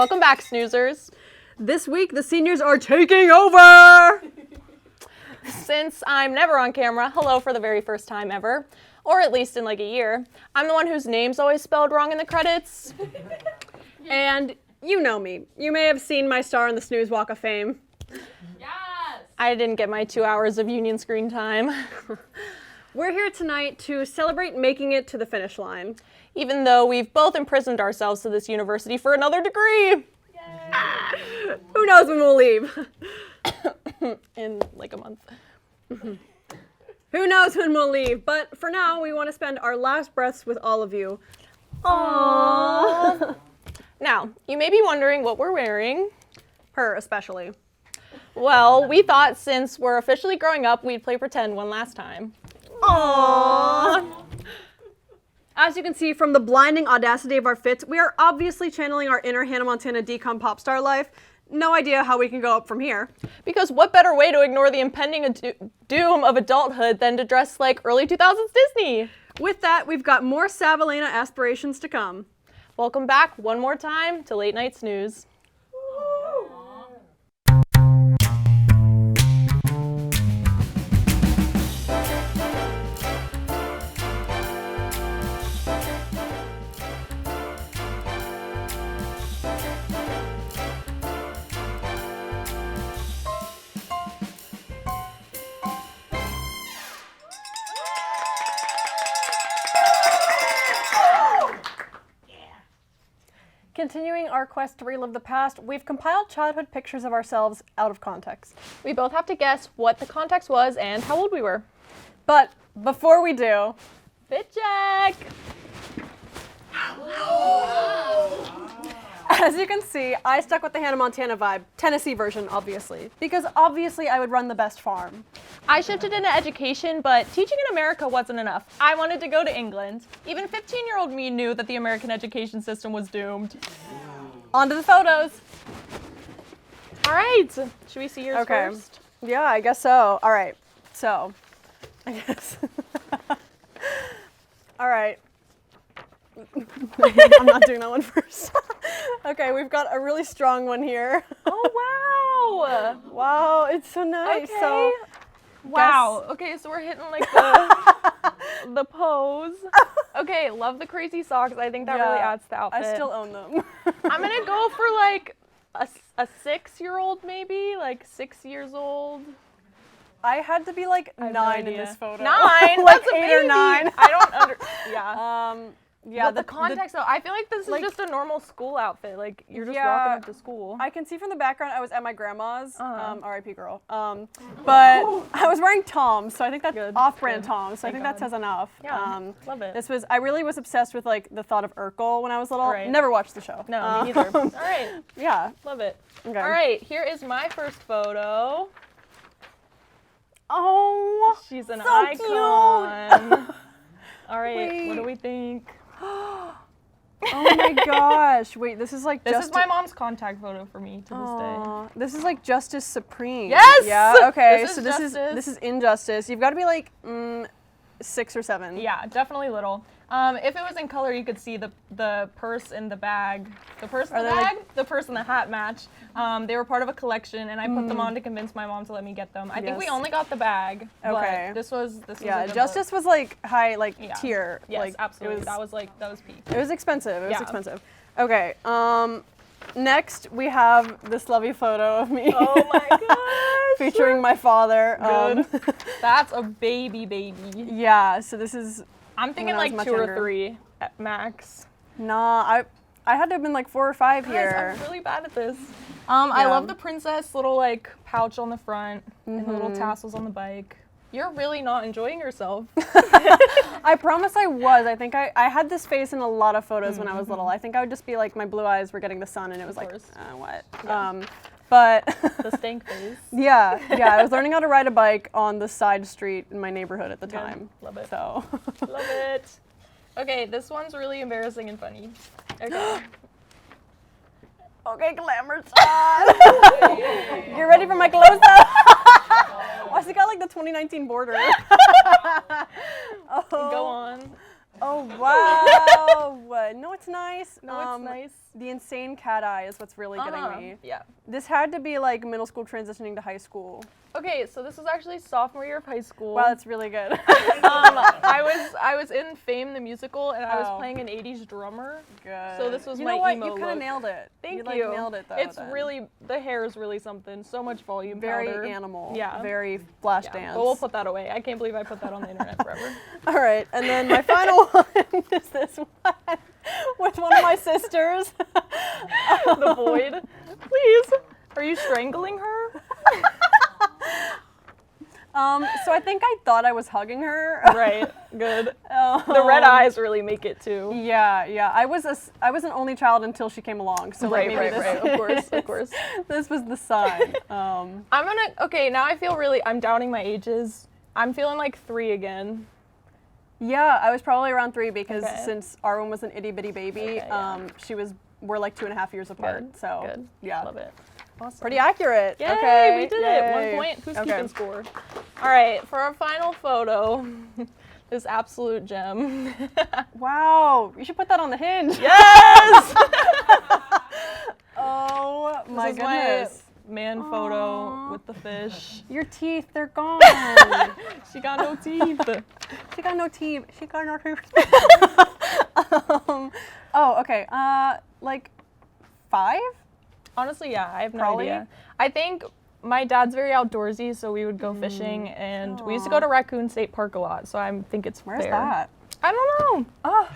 Welcome back, snoozers. This week, the seniors are taking over! Since I'm never on camera, hello for the very first time ever, or at least in like a year. I'm the one whose name's always spelled wrong in the credits. And you know me. You may have seen my star on the Snooze Walk of Fame. Yes! I didn't get my 2 hours of union screen time. We're here tonight to celebrate making it to the finish line. Even though we've both imprisoned ourselves to this university for another degree. Who knows when we'll leave? In like a month. Who knows when we'll leave? But for now, we want to spend our last breaths with all of you. Aww. Now, you may be wondering what we're wearing. Her especially. Well, we thought since we're officially growing up, we'd play pretend one last time. Aww. As you can see from the blinding audacity of our fits, we are obviously channeling our inner Hannah Montana decom pop star life. No idea how we can go up from here. Because what better way to ignore the impending doom of adulthood than to dress like early 2000s Disney? With that, we've got more Savalena aspirations to come. Welcome back one more time to Late Night Snooze. Continuing our quest to relive the past, we've compiled childhood pictures of ourselves out of context. We both have to guess what the context was and how old we were. But before we do, Fit check! as you can see, I stuck with the Hannah Montana vibe, Tennessee version, obviously, because obviously I would run the best farm. I shifted into education, but teaching in America wasn't enough. I wanted to go to England. Even 15-year-old me knew that the American education system was doomed. On to the photos. All right, should we see yours first? Yeah, I guess so. All right, so, I guess. All right. I'm not doing that one first. Okay, we've got a really strong one here. Oh, wow. Wow, it's so nice. Okay. So, Wow. Okay, so we're hitting like the pose. Okay, love the crazy socks. I think that really adds to the outfit. I still own them. I'm gonna go for like a 6-year-old maybe, like 6 years old. I had to be like I have 9 no in idea. this photo. 9? Like That's a 8 baby. or 9. I don't yeah. Yeah, But the context though, I feel like this is like- just a normal school outfit. Like you're just Yeah. rocking up to school. I can see from the background I was at my grandma's, R.I.P. girl. But I was wearing Toms, so I think that's Good, off-brand good. Toms, so I Thank think that God. says enough. Yeah, love it. I really was obsessed with like the thought of Urkel when I was little. Right. Never watched the show. No, me either. All right, Yeah. love it. Okay. All right, here is my first photo. Oh, She's an so icon. All right, Wait. what do we think? oh my gosh. Wait, this is like This is my mom's contact photo for me to this day. Aw, this is like Justice Supreme. Yes! Yeah. Okay. This is so this Justice. is Injustice. You've got to be like 6 or 7. Yeah, definitely little. If it was in color, you could see the purse and the bag. The purse and Are the they, bag, like- the purse and the hat match. They were part of a collection, and I put them on to convince my mom to let me get them. I think we Yes. only got the bag. Okay. But this was Yeah. a good Justice was like high, like look. Yeah. tier. Yes, like, absolutely. It was, that was peak. it was expensive. It was Yeah. expensive. Okay. Next we have this lovely photo of me. Oh my gosh. featuring my father. Good. That's a baby. Yeah. So this is. I'm thinking When I was like much 2 or younger. 3 at max. Nah. I had to have been like 4 or 5 Guys, here. I'm really bad at this. I Yeah. love the princess little like pouch on the front and the little tassels on the bike. You're really not enjoying yourself. I promise I was. I think I had this face in a lot of photos when I was little. I think I would just be like, my blue eyes were getting the sun, and it was like, course. what? Yeah. But The stank face. yeah, I was learning how to ride a bike on the side street in my neighborhood at the Good. time. Love it. So, Love it. Okay, this one's really embarrassing and funny. Okay. okay, glamour time. You ready for my close up? Why's it got like the 2019 border? Go on. Oh, wow. No, it's nice. No, it's nice. The insane cat eye is what's really getting me. Yeah. This had to be like middle school transitioning to high school. Okay, so this was actually sophomore year of high school. Wow, that's really good. I was in Fame the musical, and I was playing an 80s drummer. Good. So this was you my know what? emo You kind of look. nailed it. Thank you. Like, nailed it though. It's then. really, the hair is really something. So much volume very powder. animal. Yeah. Very flash Yeah, dance. but we'll put that away. I can't believe I put that on the internet forever. All right, and then my final one is this one with one of my sisters. The void. Please. Are you strangling her? So I think I thought I was hugging her. Right. Good. The red eyes really make it too. Yeah. I was an only child until she came along. So like, maybe this Of course. This was the sign. Okay, now I feel I'm doubting my ages. I'm feeling like 3 again. Yeah, I was probably around 3 because Okay. since Arwen was an itty bitty baby, Okay, yeah. we're like 2.5 years apart. Good. So Good. yeah, Love it. Awesome. pretty accurate. Yay, Okay, we did yay. it. 1 point. Who's Okay. keeping score? All right, for our final photo, this absolute gem. Wow, you should put that on the hinge. Yes! Oh my This is goodness. my man photo with the fish. Your teeth, they're gone. She got no teeth. She got no teeth. She got no teeth. Oh, okay. Like 5? Honestly, yeah, I have no Probably. idea. I think my dad's very outdoorsy, so we would go fishing, and we used to go to Raccoon State Park a lot, so I think it's Where's there. that? I don't know. Oh,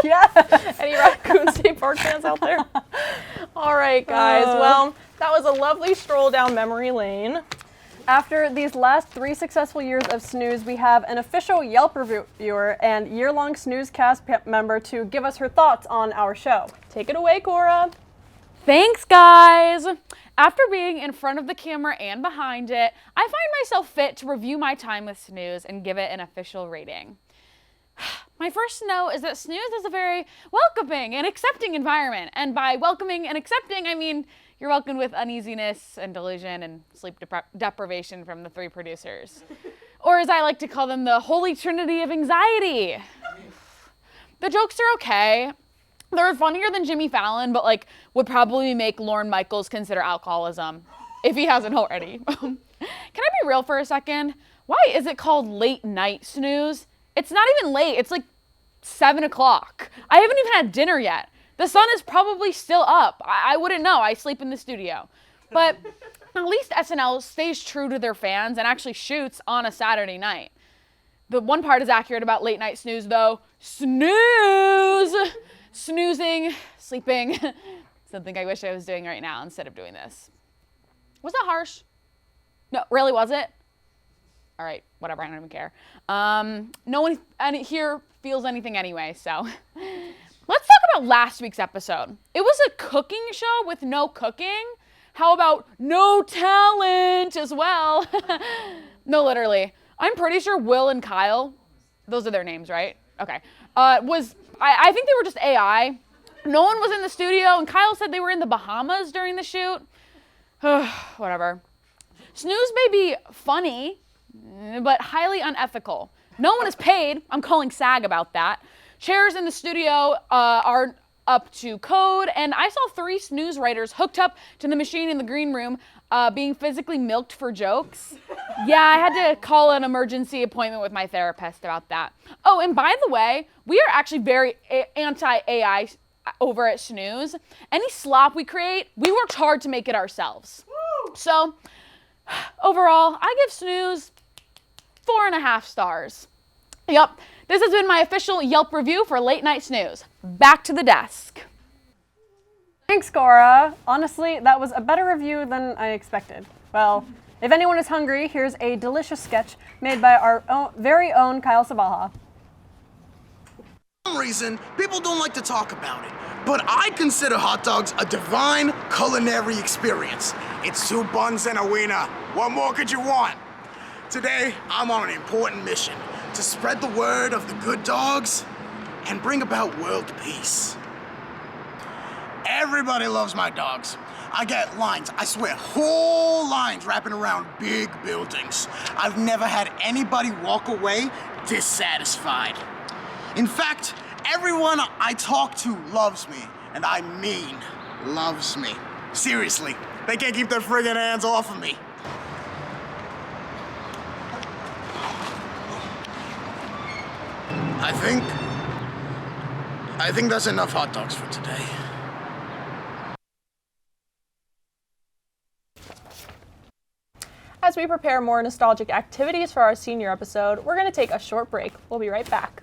yeah. Any Raccoon State Park fans out there? All right, guys. Well, that was a lovely stroll down memory lane. After these last 3 successful years of Snooze, we have an official Yelp reviewer and year-long Snooze cast member to give us her thoughts on our show. Take it away, Cora. Thanks, guys! After being in front of the camera and behind it, I find myself fit to review my time with Snooze and give it an official rating. My first note is that Snooze is a very welcoming and accepting environment. And by welcoming and accepting, I mean you're welcomed with uneasiness and delusion and sleep deprivation from the 3 producers. Or as I like to call them, the holy trinity of anxiety. The jokes are okay. They're funnier than Jimmy Fallon, but like would probably make Lorne Michaels consider alcoholism, if he hasn't already. Can I be real for a second? Why is it called Late Night Snooze? It's not even late, it's like 7 o'clock. I haven't even had dinner yet. The sun is probably still up. I wouldn't know, I sleep in the studio. But at least SNL stays true to their fans and actually shoots on a Saturday night. The one part is accurate about Late Night Snooze though. Snooze! Snoozing, sleeping, something I wish I was doing right now instead of doing this. Was that harsh? No, really, was it? All right, whatever, I don't even care. No one here feels anything anyway, so. Let's talk about last week's episode. It was a cooking show with no cooking. How about no talent as well? No, literally. I'm pretty sure Will and Kyle, those are their names, right? Okay. I think they were just AI. No one was in the studio, and Kyle said they were in the Bahamas during the shoot. Whatever. Snooze may be funny, but highly unethical. No one is paid. I'm calling SAG about that. Chairs in the studio are up to code, and I saw 3 Snooze writers hooked up to the machine in the green room being physically milked for jokes. Yeah, I had to call an emergency appointment with my therapist about that. Oh, and by the way, we are actually very anti-AI over at Snooze. Any slop we create, we worked hard to make it ourselves. Woo! So, overall, I give Snooze 4.5 stars. Yup, this has been my official Yelp review for Late Night Snooze. Back to the desk. Thanks, Cora. Honestly, that was a better review than I expected. Well, if anyone is hungry, here's a delicious sketch made by our very own Kyle Sabaha. For some reason, people don't like to talk about it, but I consider hot dogs a divine culinary experience. It's 2 buns and a wiener. What more could you want? Today, I'm on an important mission to spread the word of the good dogs and bring about world peace. Everybody loves my dogs. I get lines, I swear, whole lines wrapping around big buildings. I've never had anybody walk away dissatisfied. In fact, everyone I talk to loves me, and I mean loves me. Seriously, they can't keep their friggin' hands off of me. I think that's enough hot dogs for today. As we prepare more nostalgic activities for our senior episode, we're going to take a short break. We'll be right back.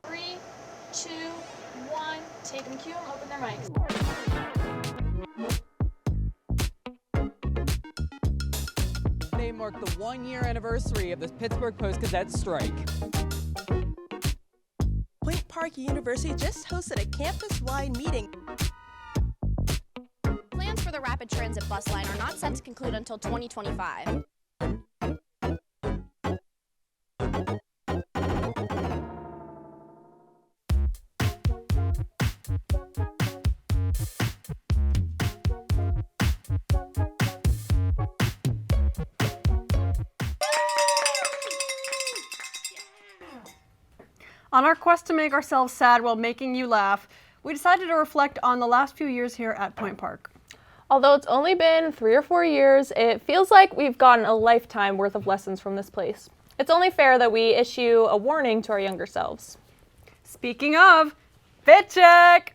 Three, two, one. Take them cue and open their mics. Today marked the 1-year anniversary of the Pittsburgh Post-Gazette strike. Point Park University just hosted a campus-wide meeting. Plans for the rapid transit bus line are not set to conclude until 2025. On our quest to make ourselves sad while making you laugh, we decided to reflect on the last few years here at Point Park. Although it's only been 3 or 4 years, it feels like we've gotten a lifetime worth of lessons from this place. It's only fair that we issue a warning to our younger selves. Speaking of, fit check!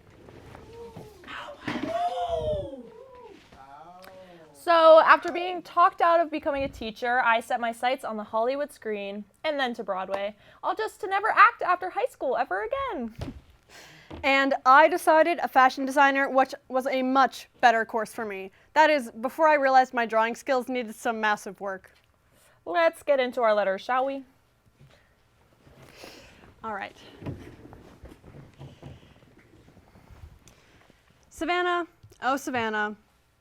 So, after being talked out of becoming a teacher, I set my sights on the Hollywood screen and then to Broadway, all just to never act after high school ever again. And I decided a fashion designer, which was a much better course for me. That is, before I realized my drawing skills needed some massive work. Let's get into our letters, shall we? All right. Savannah, oh Savannah,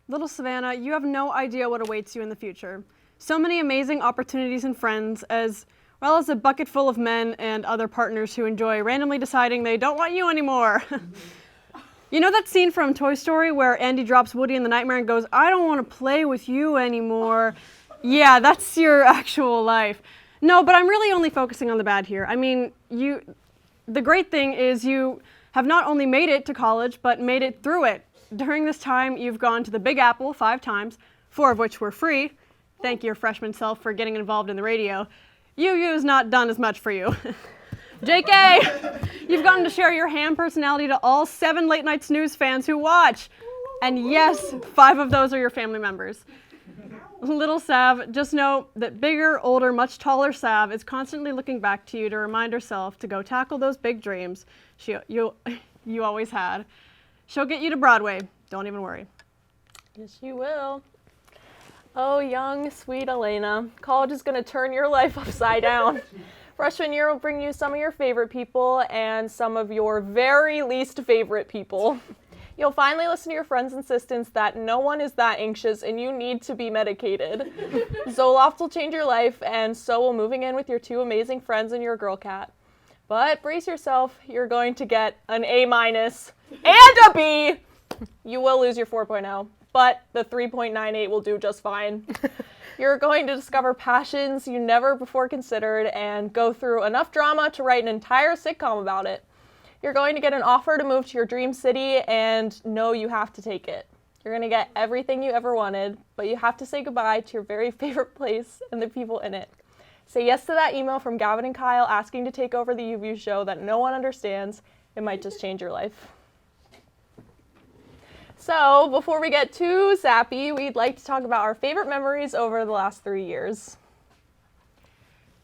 little Savannah, you have no idea what awaits you in the future. So many amazing opportunities and friends, as well as a bucket full of men and other partners who enjoy randomly deciding they don't want you anymore. You know that scene from Toy Story where Andy drops Woody in the nightmare and goes, "I don't want to play with you anymore." Yeah, that's your actual life. No, but I'm really only focusing on the bad here. I mean, the great thing is you have not only made it to college, but made it through it. During this time, you've gone to the Big Apple 5 times, 4 of which were free. Thank your freshman self for getting involved in the radio. UU's not done as much for you. JK, you've gotten to share your ham personality to all 7 late night snooze fans who watch. And yes, 5 of those are your family members. Little Sav, just know that bigger, older, much taller Sav is constantly looking back to you to remind herself to go tackle those big dreams you always had. She'll get you to Broadway. Don't even worry. Yes, you will. Oh, young, sweet Elena. College is going to turn your life upside down. Freshman year will bring you some of your favorite people and some of your very least favorite people. You'll finally listen to your friend's insistence that no one is that anxious and you need to be medicated. Zoloft will change your life, and so will moving in with your 2 amazing friends and your girl cat. But brace yourself, you're going to get an A- and a B. You will lose your 4.0, but the 3.98 will do just fine. You're going to discover passions you never before considered and go through enough drama to write an entire sitcom about it. You're going to get an offer to move to your dream city and know you have to take it. You're going to get everything you ever wanted, but you have to say goodbye to your very favorite place and the people in it. Say yes to that email from Gavin and Kyle asking to take over the UView show that no one understands. It might just change your life. So, before we get too sappy, we'd like to talk about our favorite memories over the last 3 years.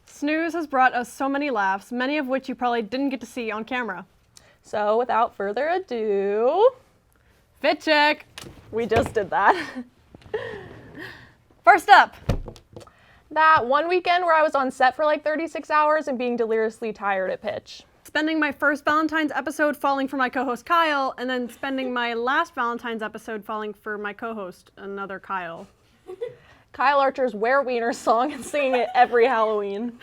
Snooze has brought us so many laughs, many of which you probably didn't get to see on camera. So, without further ado, Fit check! We just did that. First up, That one weekend where I was on set for like 36 hours and being deliriously tired at pitch. spending my first Valentine's episode falling for my co-host Kyle, and then spending my last Valentine's episode falling for my co-host, another Kyle. Kyle Archer's Where Wiener song and singing it every Halloween.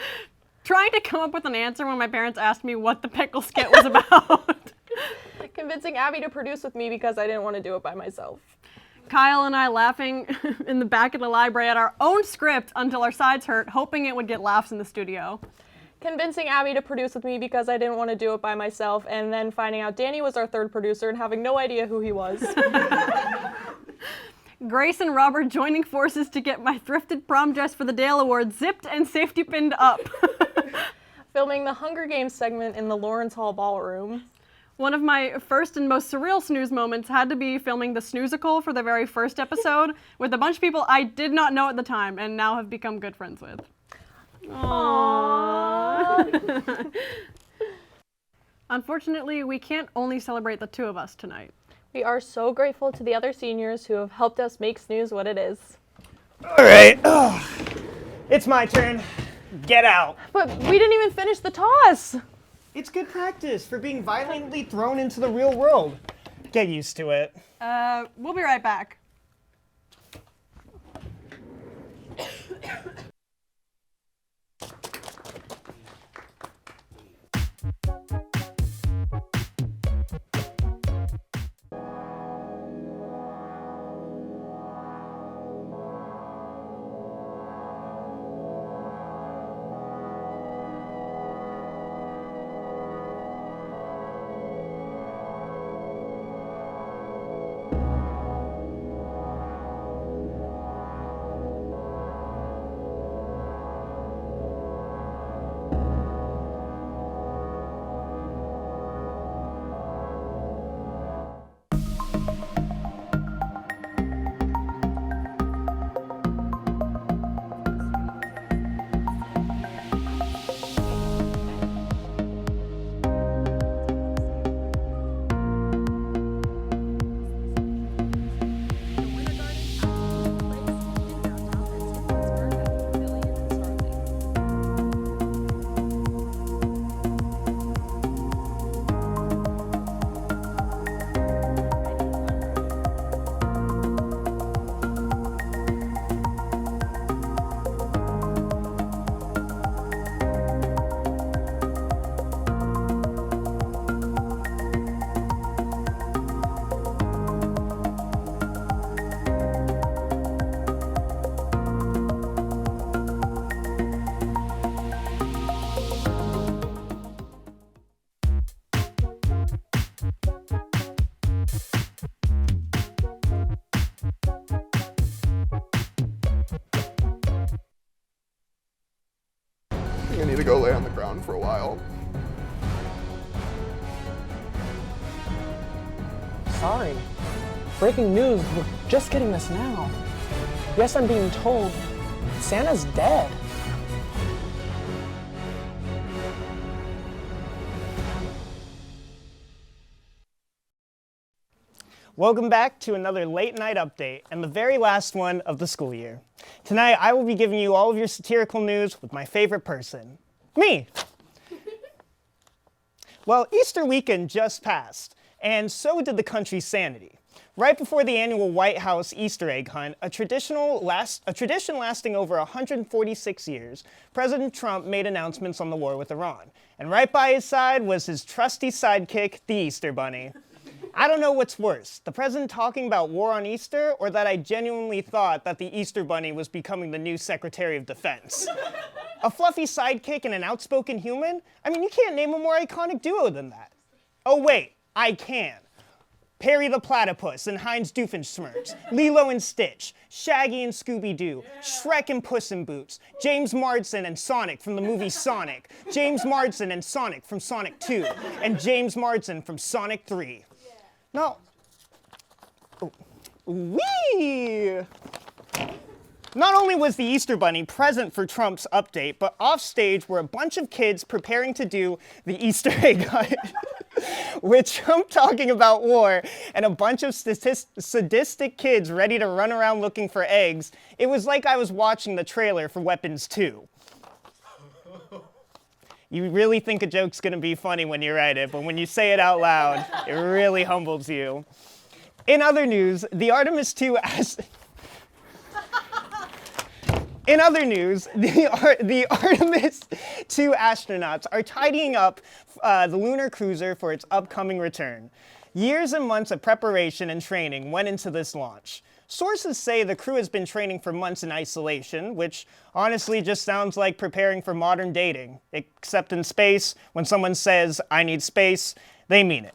Trying to come up with an answer when my parents asked me what the pickle skit was about. Convincing Abby to produce with me because I didn't want to do it by myself. Kyle and I laughing in the back of the library at our own script until our sides hurt, hoping it would get laughs in the studio. Convincing Abby to produce with me because I didn't want to do it by myself, and then finding out Danny was our third producer and having no idea who he was. Grace and Robert joining forces to get my thrifted prom dress for the Dale Awards zipped and safety pinned up. Filming the Hunger Games segment in the Lawrence Hall Ballroom. One of my first and most surreal snooze moments had to be filming the Snoozical for the very first episode with a bunch of people I did not know at the time and now have become good friends with. Aww. Unfortunately, we can't only celebrate the two of us tonight. We are so grateful to the other seniors who have helped us make Snooze what it is. All right, it's my turn. Get out. But we didn't even finish the toss. It's good practice for being violently thrown into the real world. Get used to it. We'll be right back. I need to go lay on the ground for a while. Sorry. Breaking news, we're just getting this now. Yes, I'm being told Santa's dead. Welcome back to another late night update and the very last one of the school year. Tonight, I will be giving you all of your satirical news with my favorite person, me. Well, Easter weekend just passed, and so did the country's sanity. Right before the annual White House Easter egg hunt, a tradition lasting over 146 years, President Trump made announcements on the war with Iran. And right by his side was his trusty sidekick, the Easter Bunny. I don't know what's worse, the president talking about war on Easter, or that I genuinely thought that the Easter Bunny was becoming the new Secretary of Defense. A fluffy sidekick and an outspoken human? I mean, you can't name a more iconic duo than that. Oh wait, I can. Perry the Platypus and Heinz Doofenshmirtz, Lilo and Stitch, Shaggy and Scooby-Doo, Shrek and Puss in Boots, James Marsden and Sonic from the movie Sonic, James Marsden and Sonic from Sonic 2, and James Marsden from Sonic 3. No. Wee! Not only was the Easter Bunny present for Trump's update, but offstage were a bunch of kids preparing to do the Easter egg hunt. With Trump talking about war and a bunch of sadistic kids ready to run around looking for eggs, it was like I was watching the trailer for Weapons 2. You really think a joke's gonna be funny when you write it, but when you say it out loud, it really humbles you. In other news, the Artemis II astronauts are tidying up the lunar cruiser for its upcoming return. Years and months of preparation and training went into this launch. Sources say the crew has been training for months in isolation, which honestly just sounds like preparing for modern dating. Except in space, when someone says, "I need space," they mean it.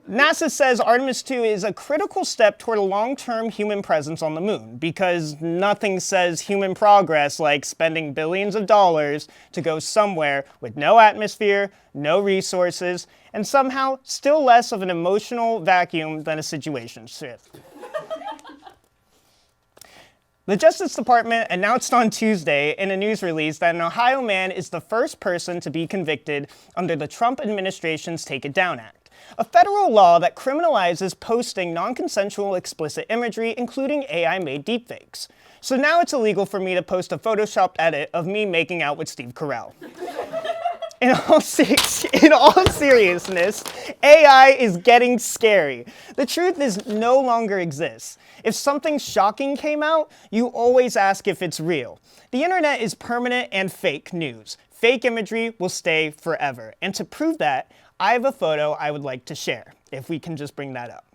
NASA says Artemis II is a critical step toward a long-term human presence on the moon, because nothing says human progress like spending billions of dollars to go somewhere with no atmosphere, no resources, and somehow still less of an emotional vacuum than a situationship. The Justice Department announced on Tuesday in a news release that an Ohio man is the first person to be convicted under the Trump administration's Take It Down Act, a federal law that criminalizes posting non-consensual explicit imagery, including AI-made deepfakes. So now it's illegal for me to post a photoshopped edit of me making out with Steve Carell. In all seriousness, AI is getting scary. The truth is no longer exists. If something shocking came out, you always ask if it's real. The internet is permanent and fake news. Fake imagery will stay forever. And to prove that, I have a photo I would like to share, if we can just bring that up.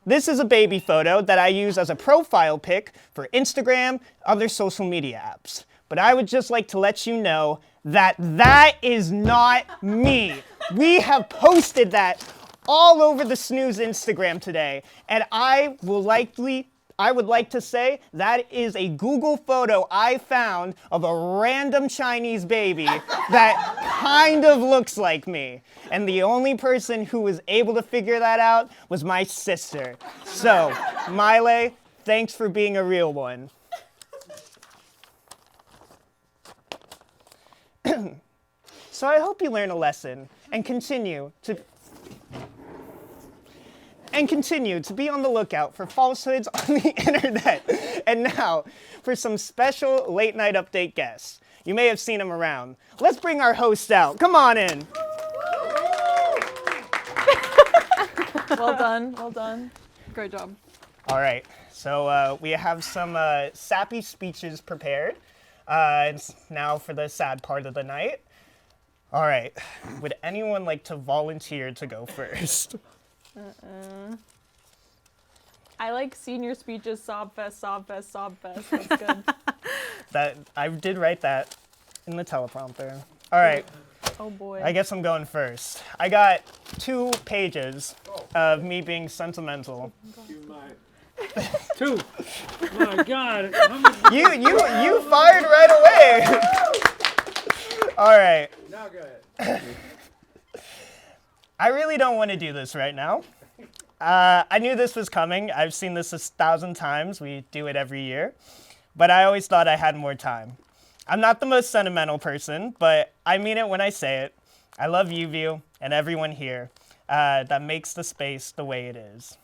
This is a baby photo that I use as a profile pic for Instagram, other social media apps. But I would just like to let you know that that is not me. We have posted that all over the Snooze Instagram today, and I would like to say that is a Google photo I found of a random Chinese baby that kind of looks like me. And the only person who was able to figure that out was my sister. So, Miley, thanks for being a real one. So I hope you learn a lesson and continue to be on the lookout for falsehoods on the internet. And now, for some special late night update guests. You may have seen them around. Let's bring our host out. Come on in. Well done, well done. Great job. All right, so we have some sappy speeches prepared. It's now for the sad part of the night. All right, would anyone like to volunteer to go first? I like senior speeches, sob fest, sob fest, sob fest. That's good. I did write that in the teleprompter. All right. Oh boy. I guess I'm going first. I got 2 pages of me being sentimental. Two. My God. You fired right away. All right. Now go ahead. I really don't want to do this right now. I knew this was coming. I've seen this 1,000 times. We do it every year. But I always thought I had more time. I'm not the most sentimental person, but I mean it when I say it. I love UView and everyone here that makes the space the way it is.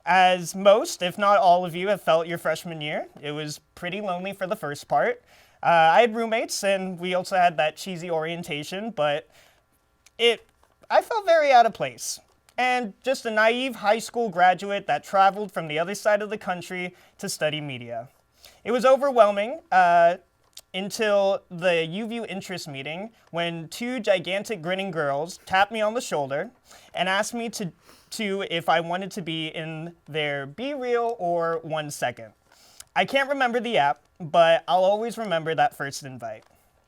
As most, if not all of you, have felt your freshman year, it was pretty lonely for the first part. I had roommates, and we also had that cheesy orientation, but I felt very out of place. And just a naive high school graduate that traveled from the other side of the country to study media. It was overwhelming until the UView interest meeting when 2 gigantic grinning girls tapped me on the shoulder and asked me to if I wanted to be in their Be Real or 1 Second. I can't remember the app, but I'll always remember that first invite.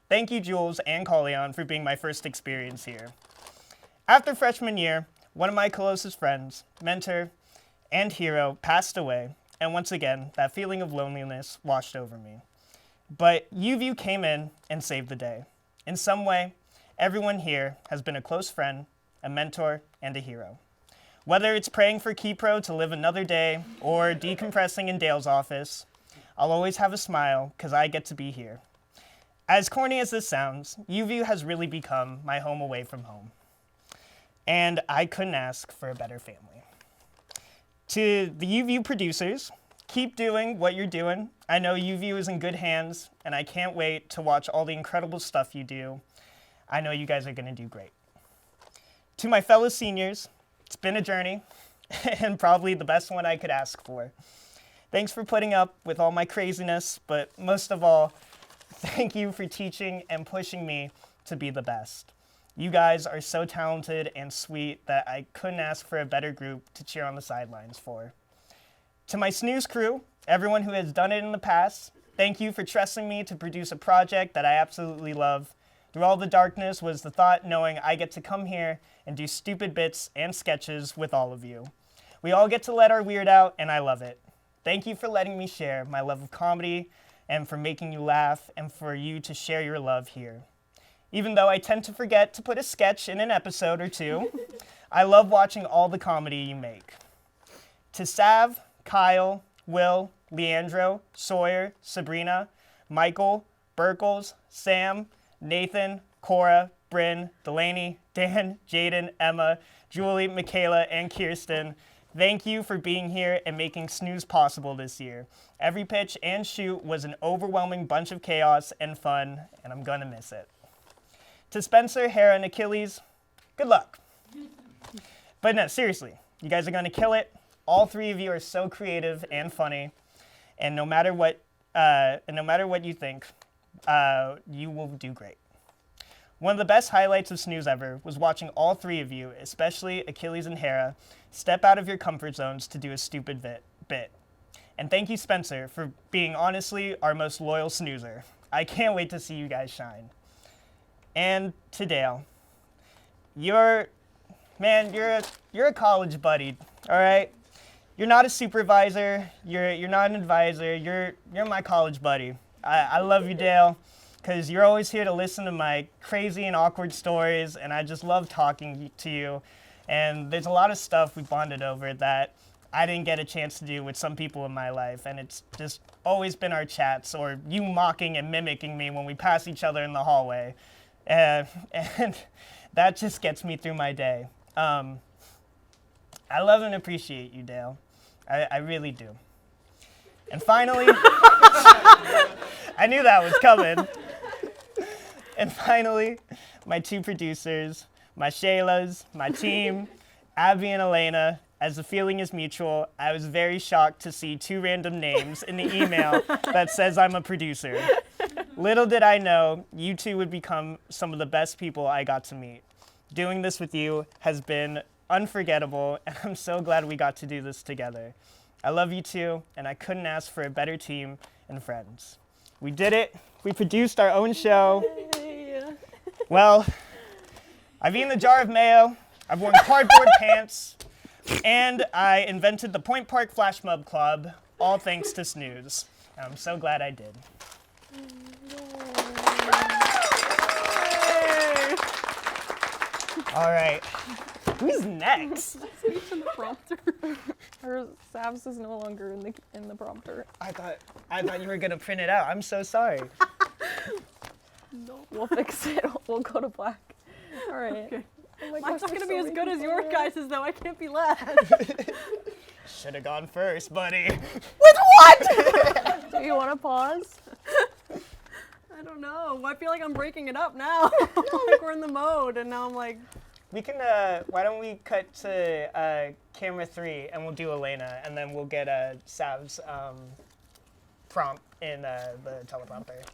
Thank you, Jules and Colleon, for being my first experience here. After freshman year, one of my closest friends, mentor, and hero passed away, and once again, that feeling of loneliness washed over me. But UView came in and saved the day. In some way, everyone here has been a close friend, a mentor, and a hero. Whether it's praying for Keypro to live another day or decompressing in Dale's office, I'll always have a smile because I get to be here. As corny as this sounds, UView has really become my home away from home. and I couldn't ask for a better family. To the UView producers, keep doing what you're doing. I know UView is in good hands, and I can't wait to watch all the incredible stuff you do. I know you guys are going to do great. To my fellow seniors, it's been a journey, and probably the best one I could ask for. Thanks for putting up with all my craziness, but most of all, thank you for teaching and pushing me to be the best. You guys are so talented and sweet that I couldn't ask for a better group to cheer on the sidelines for. To my snooze crew, everyone who has done it in the past, thank you for trusting me to produce a project that I absolutely love. Through all the darkness was the thought knowing I get to come here and do stupid bits and sketches with all of you. We all get to let our weird out, and I love it. Thank you for letting me share my love of comedy and for making you laugh and for you to share your love here. Even though I tend to forget to put a sketch in an episode or two, I love watching all the comedy you make. To Sav, Kyle, Will, Leandro, Sawyer, Sabrina, Michael, Burkles, Sam, Nathan, Cora, Bryn, Delaney, Dan, Jaden, Emma, Julie, Michaela, and Kirsten, thank you for being here and making Snooze possible this year. Every pitch and shoot was an overwhelming bunch of chaos and fun, and I'm gonna miss it. To Spencer, Hera, and Achilles, good luck. But no, seriously, you guys are gonna kill it. All three of you are so creative and funny, and no matter what you think, you will do great. One of the best highlights of Snooze ever was watching all three of you, especially Achilles and Hera, step out of your comfort zones to do a stupid bit. And thank you, Spencer, for being honestly our most loyal snoozer. I can't wait to see you guys shine. And to Dale, you're a college buddy, all right? You're not a supervisor, you're not an advisor, you're my college buddy. I love you, Dale, because you're always here to listen to my crazy and awkward stories, and I just love talking to you. And there's a lot of stuff we bonded over that I didn't get a chance to do with some people in my life, and it's just always been our chats, or you mocking and mimicking me when we pass each other in the hallway. And that just gets me through my day. I love and appreciate you, Dale. I really do. And finally, I knew that was coming. And finally, my two producers, my Shaylas, my team, Abby and Elena. As the feeling is mutual, I was very shocked to see two random names in the email that says I'm a producer. Little did I know, you two would become some of the best people I got to meet. Doing this with you has been unforgettable, and I'm so glad we got to do this together. I love you two, and I couldn't ask for a better team and friends. We did it. We produced our own show. Well, I've eaten a jar of mayo, I've worn cardboard pants, and I invented the Point Park Flash Mob Club, all thanks to Snooze. And I'm so glad I did. All right, who's next? Speech in the prompter. Her Savs is no longer in the prompter. I thought you were gonna print it out. I'm so sorry. No, we'll fix it. We'll go to black. All right. Okay. Oh my Mine's gosh, not gonna there's be so as many good as people your here. guys' though. I can't be last. Should have gone first, buddy. With what? Do you want to pause? I don't know. I feel like I'm breaking it up now. Like we're in the mode, and now I'm like. We can, why don't we cut to camera 3 and we'll do Elena, and then we'll get Sav's prompt in the teleprompter.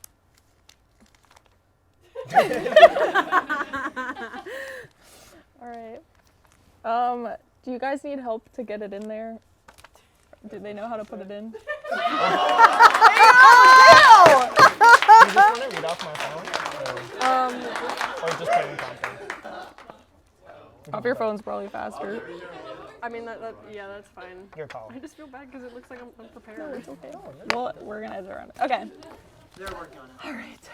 All right. Do you guys need help to get it in there? Do they know how to put it in? Do you just want to read off my phone? Or just play with prompter? Off your phone's probably faster. I mean, yeah, that's fine. Your call. I just feel bad because it looks like I'm unprepared. No, it's okay. Well, we're gonna edit around it. Okay. They're working on it. All right.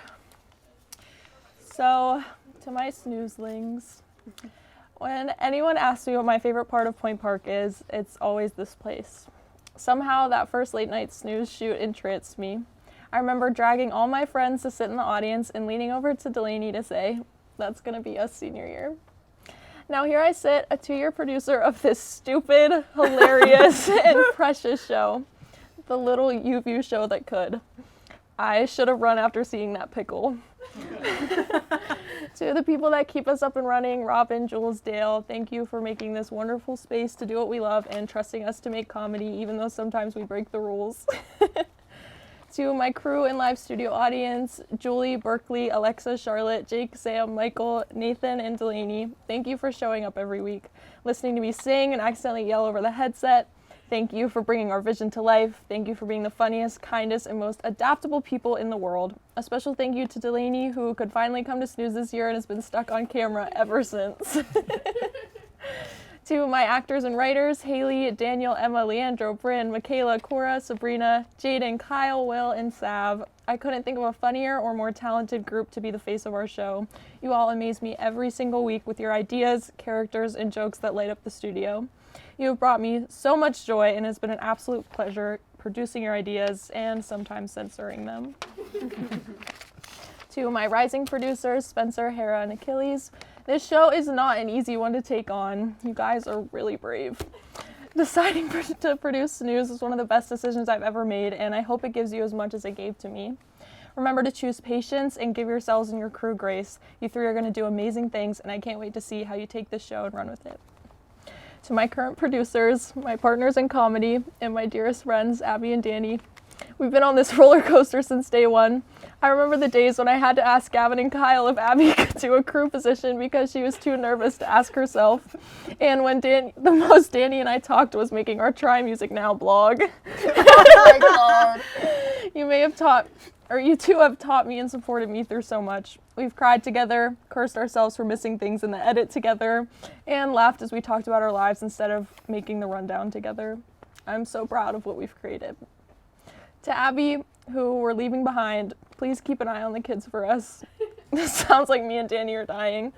So, to my snoozlings, when anyone asks me what my favorite part of Point Park is, it's always this place. Somehow, that first late night snooze shoot entranced me. I remember dragging all my friends to sit in the audience and leaning over to Delaney to say, "That's gonna be us senior year." Now here I sit, a 2-year producer of this stupid, hilarious, and precious show. The little U-View show that could. I should have run after seeing that pickle. To the people that keep us up and running, Robin, Jules, Dale, thank you for making this wonderful space to do what we love and trusting us to make comedy, even though sometimes we break the rules. To my crew and live studio audience, Julie, Berkeley, Alexa, Charlotte, Jake, Sam, Michael, Nathan, and Delaney, thank you for showing up every week, listening to me sing and accidentally yell over the headset. Thank you for bringing our vision to life. Thank you for being the funniest, kindest, and most adaptable people in the world. A special thank you to Delaney, who could finally come to Snooze this year and has been stuck on camera ever since. To my actors and writers, Haley, Daniel, Emma, Leandro, Bryn, Michaela, Cora, Sabrina, Jaden, Kyle, Will, and Sav. I couldn't think of a funnier or more talented group to be the face of our show. You all amaze me every single week with your ideas, characters, and jokes that light up the studio. You have brought me so much joy, and it's been an absolute pleasure producing your ideas and sometimes censoring them. To my rising producers, Spencer, Hera, and Achilles, this show is not an easy one to take on. You guys are really brave. Deciding to produce Snooze is one of the best decisions I've ever made, and I hope it gives you as much as it gave to me. Remember to choose patience and give yourselves and your crew grace. You three are going to do amazing things, and I can't wait to see how you take this show and run with it. To my current producers, my partners in comedy, and my dearest friends, Abby and Danny, we've been on this roller coaster since day one. I remember the days when I had to ask Gavin and Kyle if Abby could do a crew position because she was too nervous to ask herself. And when the most Danny and I talked was making our Try Music Now blog. Oh my God. You two have taught me and supported me through so much. We've cried together, cursed ourselves for missing things in the edit together, and laughed as we talked about our lives instead of making the rundown together. I'm so proud of what we've created. To Abby, who we're leaving behind, please keep an eye on the kids for us. This sounds like me and Danny are dying.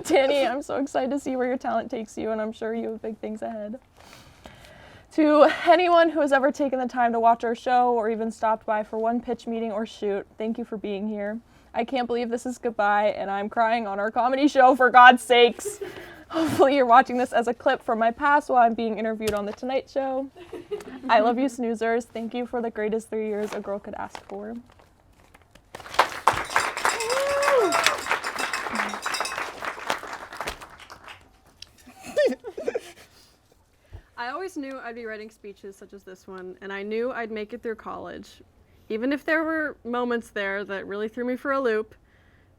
Danny, I'm so excited to see where your talent takes you, and I'm sure you have big things ahead. To anyone who has ever taken the time to watch our show or even stopped by for one pitch meeting or shoot, thank you for being here. I can't believe this is goodbye, and I'm crying on our comedy show, for God's sakes. Hopefully you're watching this as a clip from my past while I'm being interviewed on The Tonight Show. I love you, Snoozers. Thank you for the greatest 3 years a girl could ask for. I always knew I'd be writing speeches such as this one, and I knew I'd make it through college, even if there were moments there that really threw me for a loop.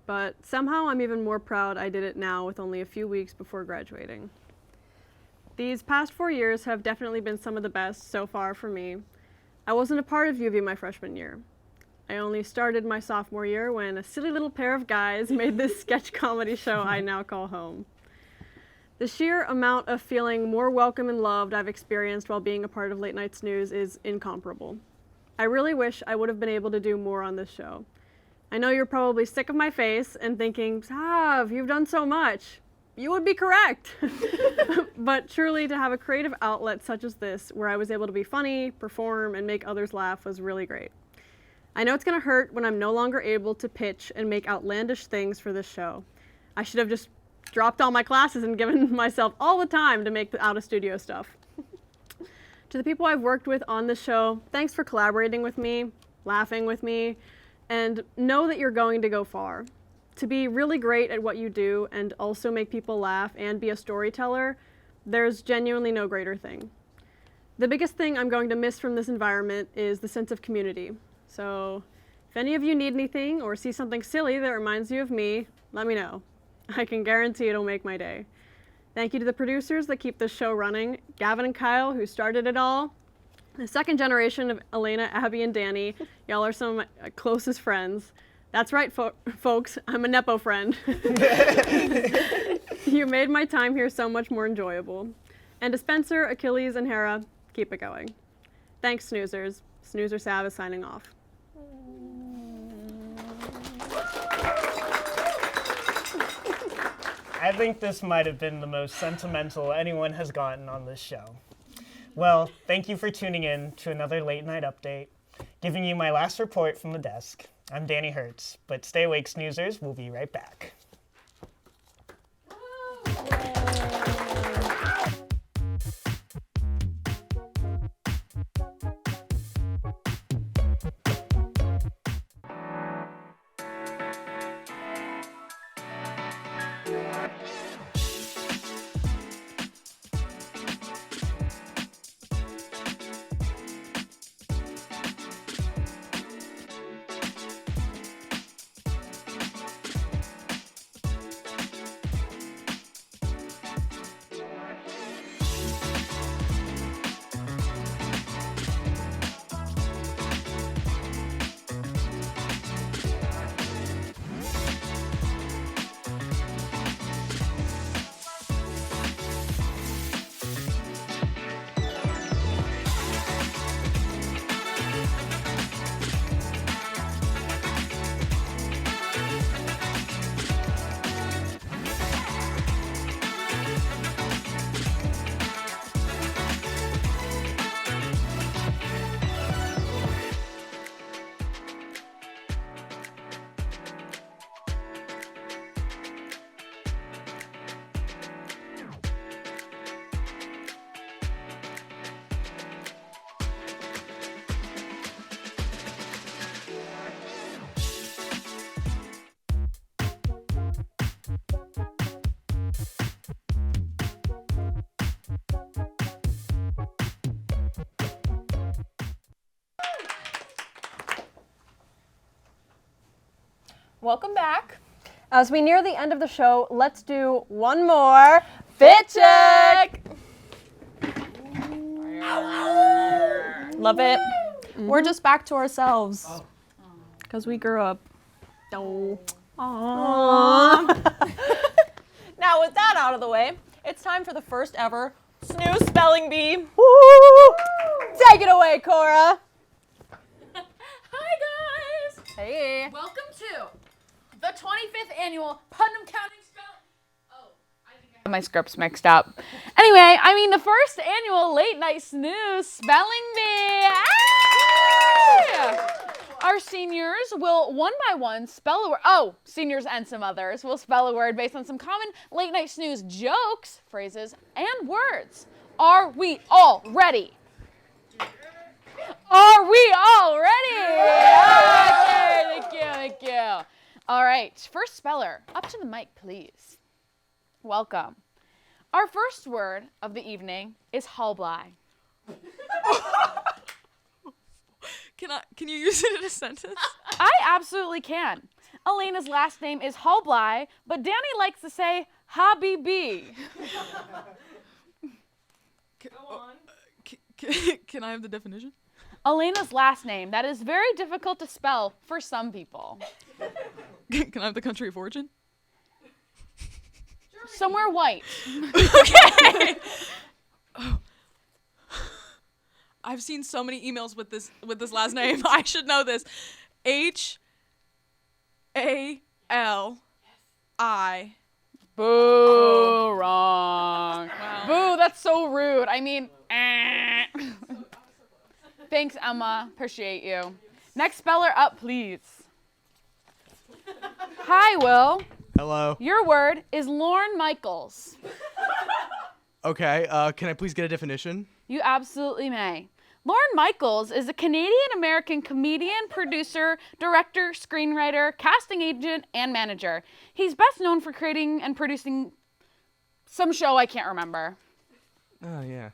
But somehow I'm even more proud I did it now with only a few weeks before graduating. These past 4 years have definitely been some of the best so far for me. I wasn't a part of UV my freshman year. I only started my sophomore year when a silly little pair of guys made this sketch comedy show I now call home. The sheer amount of feeling more welcome and loved I've experienced while being a part of Late Night Snooze is incomparable. I really wish I would have been able to do more on this show. I know you're probably sick of my face and thinking, Sav, you've done so much. You would be correct. But truly, to have a creative outlet such as this, where I was able to be funny, perform, and make others laugh was really great. I know it's gonna hurt when I'm no longer able to pitch and make outlandish things for this show. I should have just dropped all my classes and given myself all the time to make the out-of-studio stuff. To the people I've worked with on this show, thanks for collaborating with me, laughing with me, and know that you're going to go far. To be really great at what you do and also make people laugh and be a storyteller, there's genuinely no greater thing. The biggest thing I'm going to miss from this environment is the sense of community. So if any of you need anything or see something silly that reminds you of me, let me know. I can guarantee it'll make my day. Thank you to the producers that keep this show running, Gavin and Kyle, who started it all, the second generation of Elena, Abby, and Danny. Y'all are some of my closest friends. That's right, folks, I'm a Nepo friend. You made my time here so much more enjoyable. And to Spencer, Achilles, and Hera, keep it going. Thanks, Snoozers. Snoozer Sav is signing off. I think this might have been the most sentimental anyone has gotten on this show. Well, thank you for tuning in to another Late Night Update. Giving you my last report from the desk, I'm Danny Hertz, but stay awake, Snoozers, we'll be right back. Welcome back. As we near the end of the show, let's do one more Fit check. Love it. We're just back to ourselves because we grew up. Oh. Aww. Now with that out of the way, it's time for the first ever Snooze Spelling Bee. Woo! Take it away, Cora. Hi guys! Hey. Welcome to the 25th annual Putnam County Spelling. Oh, I think I have my scripts mixed up. Anyway, the first annual Late Night Snooze Spelling Bee. Ah! Our seniors will one by one spell a word. Oh, seniors and some others will spell a word based on some common late night snooze jokes, phrases, and words. Are we all ready? Are we all ready? Okay, thank you. All right, first speller, up to the mic, please. Welcome. Our first word of the evening is Hallbly. Can you use it in a sentence? I absolutely can. Elena's last name is Hallbly, but Danny likes to say Habibi. Go on. Can I have the definition? Elena's last name, that is very difficult to spell for some people. Can I have the country of origin? Somewhere white. Okay. Oh. I've seen so many emails with this last name. I should know this. H-A-L-I. Boo, wrong. Wow. Boo, that's so rude. Thanks, Emma. Appreciate you. Next speller up, please. Hi, Will. Hello. Your word is Lorne Michaels. Okay, can I please get a definition? You absolutely may. Lorne Michaels is a Canadian-American comedian, producer, director, screenwriter, casting agent, and manager. He's best known for creating and producing some show I can't remember. Oh, yeah.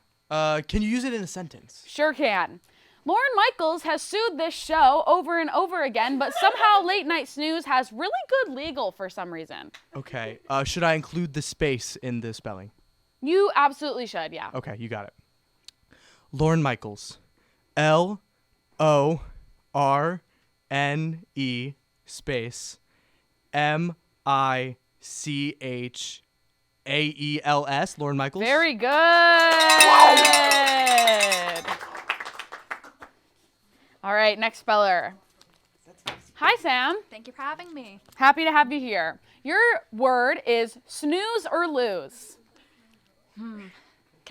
Can you use it in a sentence? Sure can. Lorne Michaels has sued this show over and over again, but somehow Late Night Snooze has really good legal for some reason. Okay, should I include the space in the spelling? You absolutely should, yeah. Okay, you got it. Lorne Michaels. L-O-R-N-E space M-I-C-H-A-E-L-S. Lorne Michaels. Very good. All right, next speller. Hi, Sam. Thank you for having me. Happy to have you here. Your word is snooze or lose. Can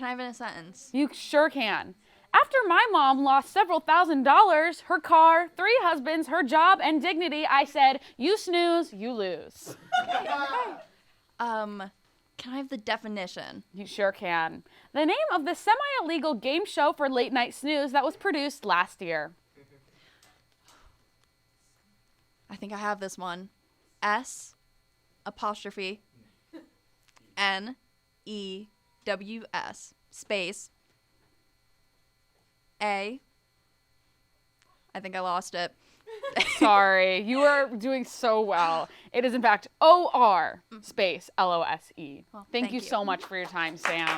I have it in a sentence? You sure can. After my mom lost several $1,000s, her car, 3 husbands, her job, and dignity, I said, you snooze, you lose. Can I have the definition? You sure can. The name of the semi-illegal game show for Late Night Snooze that was produced last year. I think I have this one. S apostrophe space A. I think I lost it. Sorry, you are doing so well. It is in fact OR space LOSE. Well, thank you so much for your time, Sam.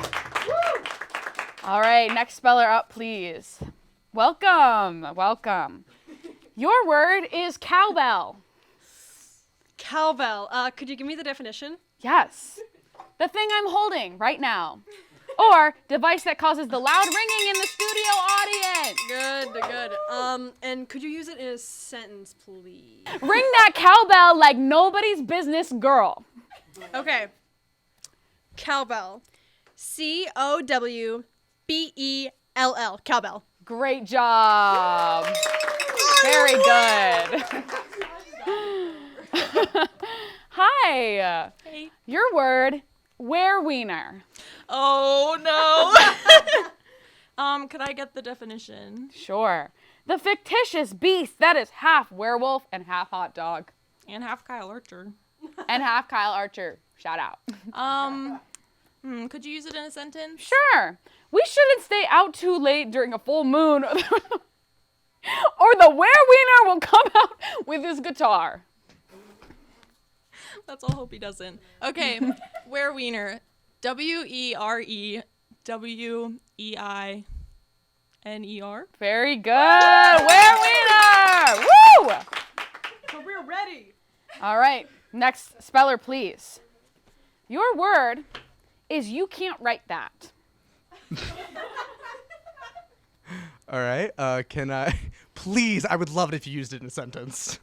All right, next speller up, please. Welcome, welcome. Your word is cowbell. Cowbell. Could you give me the definition? Yes, the thing I'm holding right now. Or device that causes the loud ringing in the studio audience. Good. And could you use it in a sentence, please? Ring that cowbell like nobody's business, girl. Okay. Cowbell. COWBELL. Cowbell. Great job. Very good. Hi. Hey. Your word, werewiener. Oh no. Could I get the definition? Sure. The fictitious beast that is half werewolf and half hot dog. And half Kyle Archer. And half Kyle Archer. Shout out. Could you use it in a sentence? Sure. We shouldn't stay out too late during a full moon or the werewiener will come out with his guitar. Let's all hope he doesn't. Okay, werewiener. WEREWEINER. Very good. Werewiener. Woo! Career ready. All right. Next speller, please. Your word is you can't write that. All right. Can I? Please, I would love it if you used it in a sentence.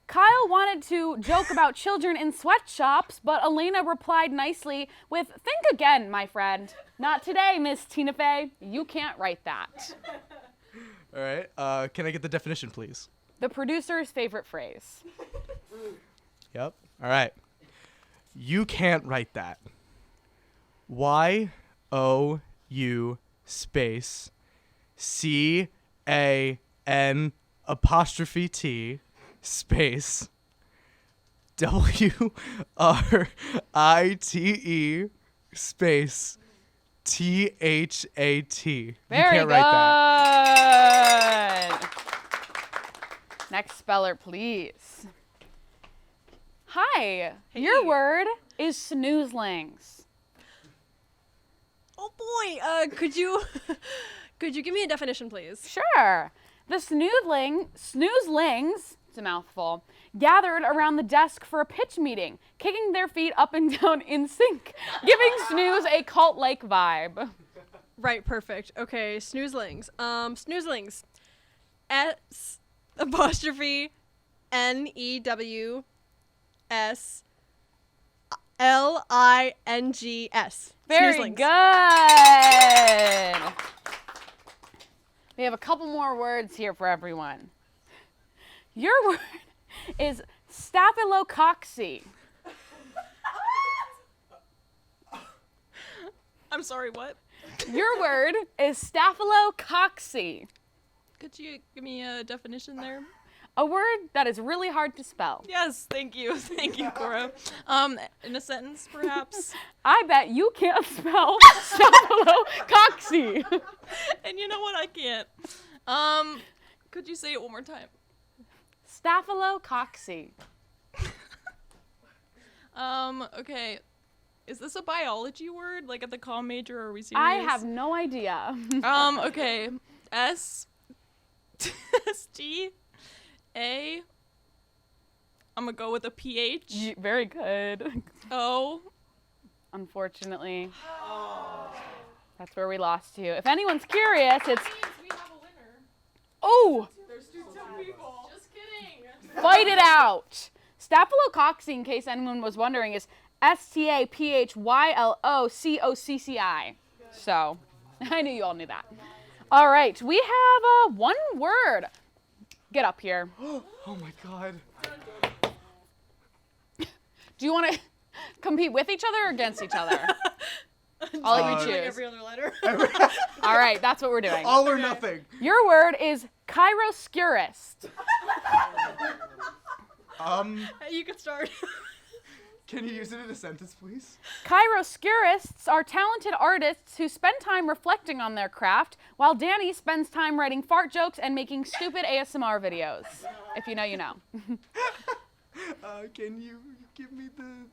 Kyle wanted to joke about children in sweatshops, but Elena replied nicely with, think again, my friend. Not today, Miss Tina Fey. You can't write that. All right. Can I get the definition, please? The producer's favorite phrase. Yep. All right. You can't write that. YOU space CAN apostrophe T space WRITE space THAT. You Very can't good. write that. Next speller, please. Hi. Your word is snoozlings. Oh boy. Could you give me a definition, please? Sure. The snoozlings, it's a mouthful, gathered around the desk for a pitch meeting, kicking their feet up and down in sync, giving snooze a cult-like vibe. Right, perfect. Okay, snoozlings. Snoozlings. S apostrophe NEWSLINGS. Very Snoozlings. good. We have a couple more words here for everyone. Your word is staphylococcus. I'm sorry, what? Your word is staphylococcus. Could you give me a definition there? A word that is really hard to spell. Yes, thank you. Thank you, Cora. In a sentence, perhaps? I bet you can't spell staphylococcus. And you know what? I can't. Could you say it one more time? Staphylococcus. Okay. Is this a biology word? Like at the comm major, or are we serious? I have no idea. Okay. S-T-A. I'm gonna go with a PH. Very good. O. Unfortunately. That's where we lost you. If anyone's curious, it's... We have a winner. Oh! There's two people. Just kidding. Fight it out. Staphylococcus, in case anyone was wondering, is STAPHYLOCOCCI. So, I knew you all knew that. All right, we have one word. Get up here. Oh my God. Do you want to compete with each other or against each other? I'll let you choose. Every other letter. All right, that's what we're doing. All or nothing. Your word is chiaroscurist. You can start. Can you use it in a sentence, please? Chiaroscurists are talented artists who spend time reflecting on their craft, while Danny spends time writing fart jokes and making stupid ASMR videos. If you know, you know. Can you give me the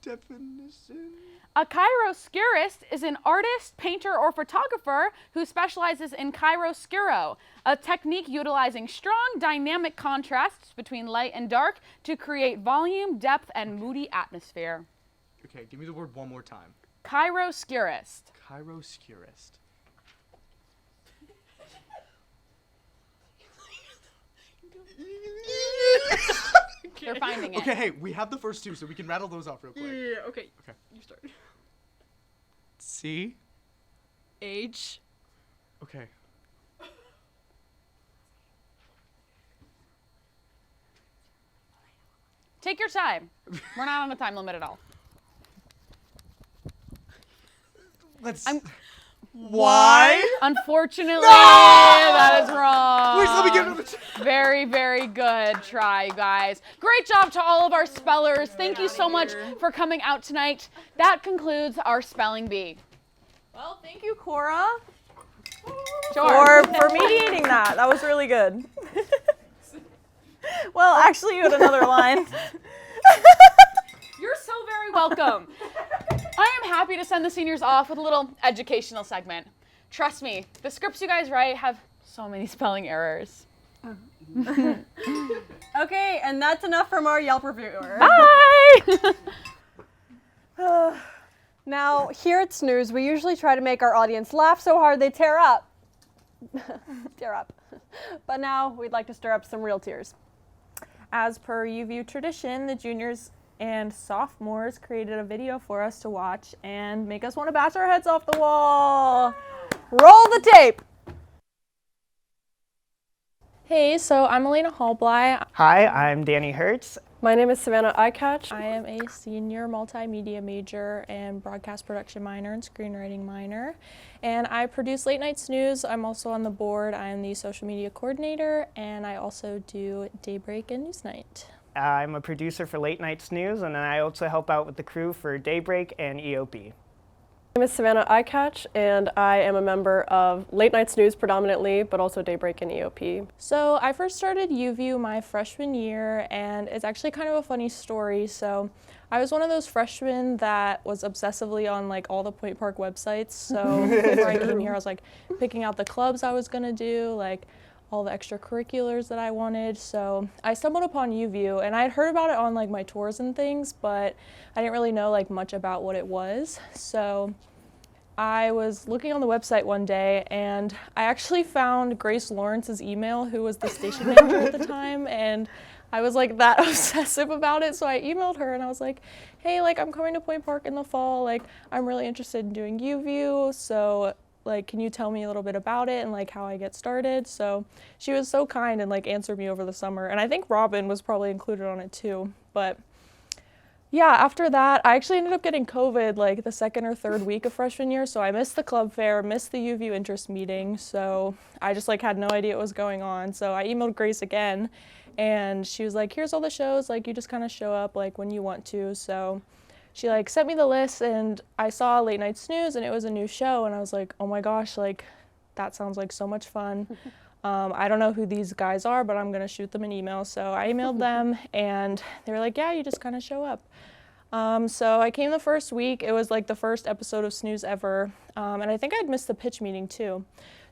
definition? A chiaroscurist is an artist, painter, or photographer who specializes in chiaroscuro, a technique utilizing strong dynamic contrasts between light and dark to create volume, depth, and moody atmosphere. Okay, give me the word one more time. Chiaroscurist. Chiaroscurist. You're finding it. Okay, hey, we have the first two, so we can rattle those off real quick. Yeah, okay. Okay. You start. C. H. Okay. Take your time. We're not on a time limit at all. Let's. Why? Unfortunately, that is wrong. Please let me get another try. Very, very good try, you guys. Great job to all of our spellers. Thank you so much for coming out tonight. That concludes our spelling bee. Well, thank you, Cora, for mediating that. That was really good. Well, actually, you had another line. You're so very welcome. I am happy to send the seniors off with a little educational segment. Trust me, the scripts you guys write have so many spelling errors. Okay, and that's enough from our Yelp reviewer. Bye! Now, here at Snooze, we usually try to make our audience laugh so hard they tear up. Tear up. But now, we'd like to stir up some real tears. As per UView tradition, the juniors and sophomores created a video for us to watch and make us want to bash our heads off the wall. Roll the tape! Hey, so I'm Elena Hallbly. Hi, I'm Danny Hertz. My name is Savannah Eyecatch. I am a senior multimedia major and broadcast production minor and screenwriting minor. And I produce Late Night Snooze. I'm also on the board. I am the social media coordinator, and I also do Daybreak and Newsnight. I'm a producer for Late Night Snooze, and then I also help out with the crew for Daybreak and EOP. My name is Savannah Eyecatch, and I am a member of Late Night Snooze predominantly, but also Daybreak and EOP. So I first started UView my freshman year, and it's actually kind of a funny story. So I was one of those freshmen that was obsessively on like all the Point Park websites. So before I came here, I was like picking out the clubs I was gonna do, like all the extracurriculars that I wanted. So I stumbled upon UView, and I had heard about it on like my tours and things, but I didn't really know like much about what it was. So I was looking on the website one day, and I actually found Grace Lawrence's email, who was the station manager at the time, and I was like that obsessive about it. So I emailed her and I was like, hey, like I'm coming to Point Park in the fall, like I'm really interested in doing UView, so like can you tell me a little bit about it and like how I get started? So she was so kind and like answered me over the summer, and I think Robin was probably included on it too. But yeah, after that, I actually ended up getting COVID like the second or third week of freshman year, so I missed the club fair, missed the UView interest meeting, so I just like had no idea what was going on. So I emailed Grace again, and she was like, here's all the shows, like you just kind of show up like when you want to. So she like sent me the list, and I saw Late Night Snooze, and it was a new show, and I was like, oh my gosh, like that sounds like so much fun. I don't know who these guys are, but I'm gonna shoot them an email. So I emailed them, and they were like, yeah, you just kind of show up. So I came the first week. It was like the first episode of Snooze ever, and I think I'd missed the pitch meeting too.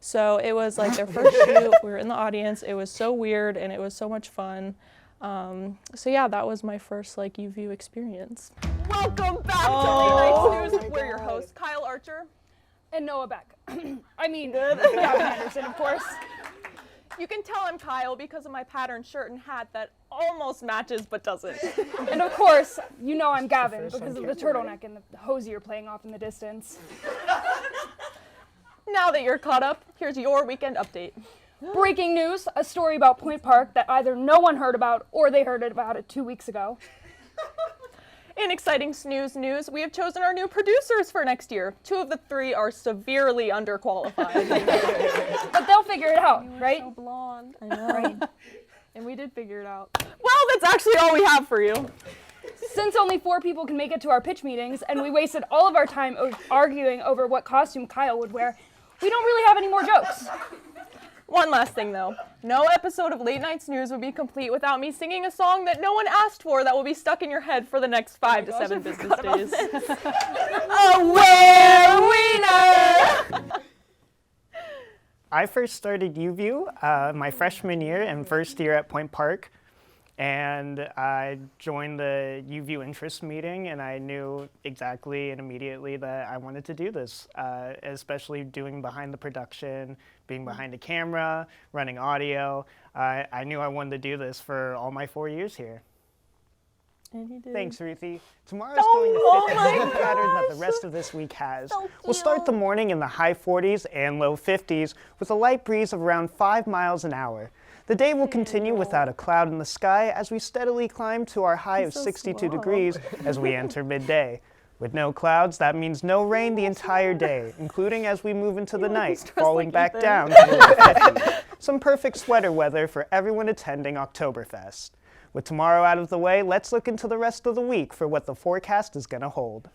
So it was like their first shoot. We were in the audience. It was so weird, and it was so much fun. So yeah, that was my first like UView experience. Welcome back to Late Night Snooze. We're your hosts, Kyle Archer. And Noah Beck. I mean, Good. Gavin Henderson, of course. You can tell I'm Kyle because of my patterned shirt and hat that almost matches but doesn't. And of course, you know I'm Gavin because of the turtleneck and the hosier playing off in the distance. Now that you're caught up, here's your weekend update. Breaking news, a story about Point Park that either no one heard about or they heard about it 2 weeks ago. In exciting Snooze news, we have chosen our new producers for next year. 2 of the 3 are severely underqualified. But they'll figure it out, right? So blonde. I know. Right. And we did figure it out. Well, that's actually all we have for you. Since only 4 people can make it to our pitch meetings, and we wasted all of our time arguing over what costume Kyle would wear, we don't really have any more jokes. One last thing though. No episode of Late Night Snooze would be complete without me singing a song that no one asked for that will be stuck in your head for the next 5 to 7 business days. Aware Wiener! I first started UView my freshman year and first year at Point Park. And I joined the UView interest meeting, and I knew exactly and immediately that I wanted to do this, especially doing behind the production, being behind a camera, running audio. I knew I wanted to do this for all my 4 years here. And he did. Thanks, Ruthie. Tomorrow's going to fit the same pattern that the rest of this week has. We'll start the morning in the high 40s and low 50s with a light breeze of around 5 miles an hour. The day will continue without a cloud in the sky as we steadily climb to our high of 62 degrees as we enter midday. With no clouds, that means no rain the entire day, including as we move into the night, falling back down to the 50s. Some perfect sweater weather for everyone attending Oktoberfest. With tomorrow out of the way, let's look into the rest of the week for what the forecast is going to hold.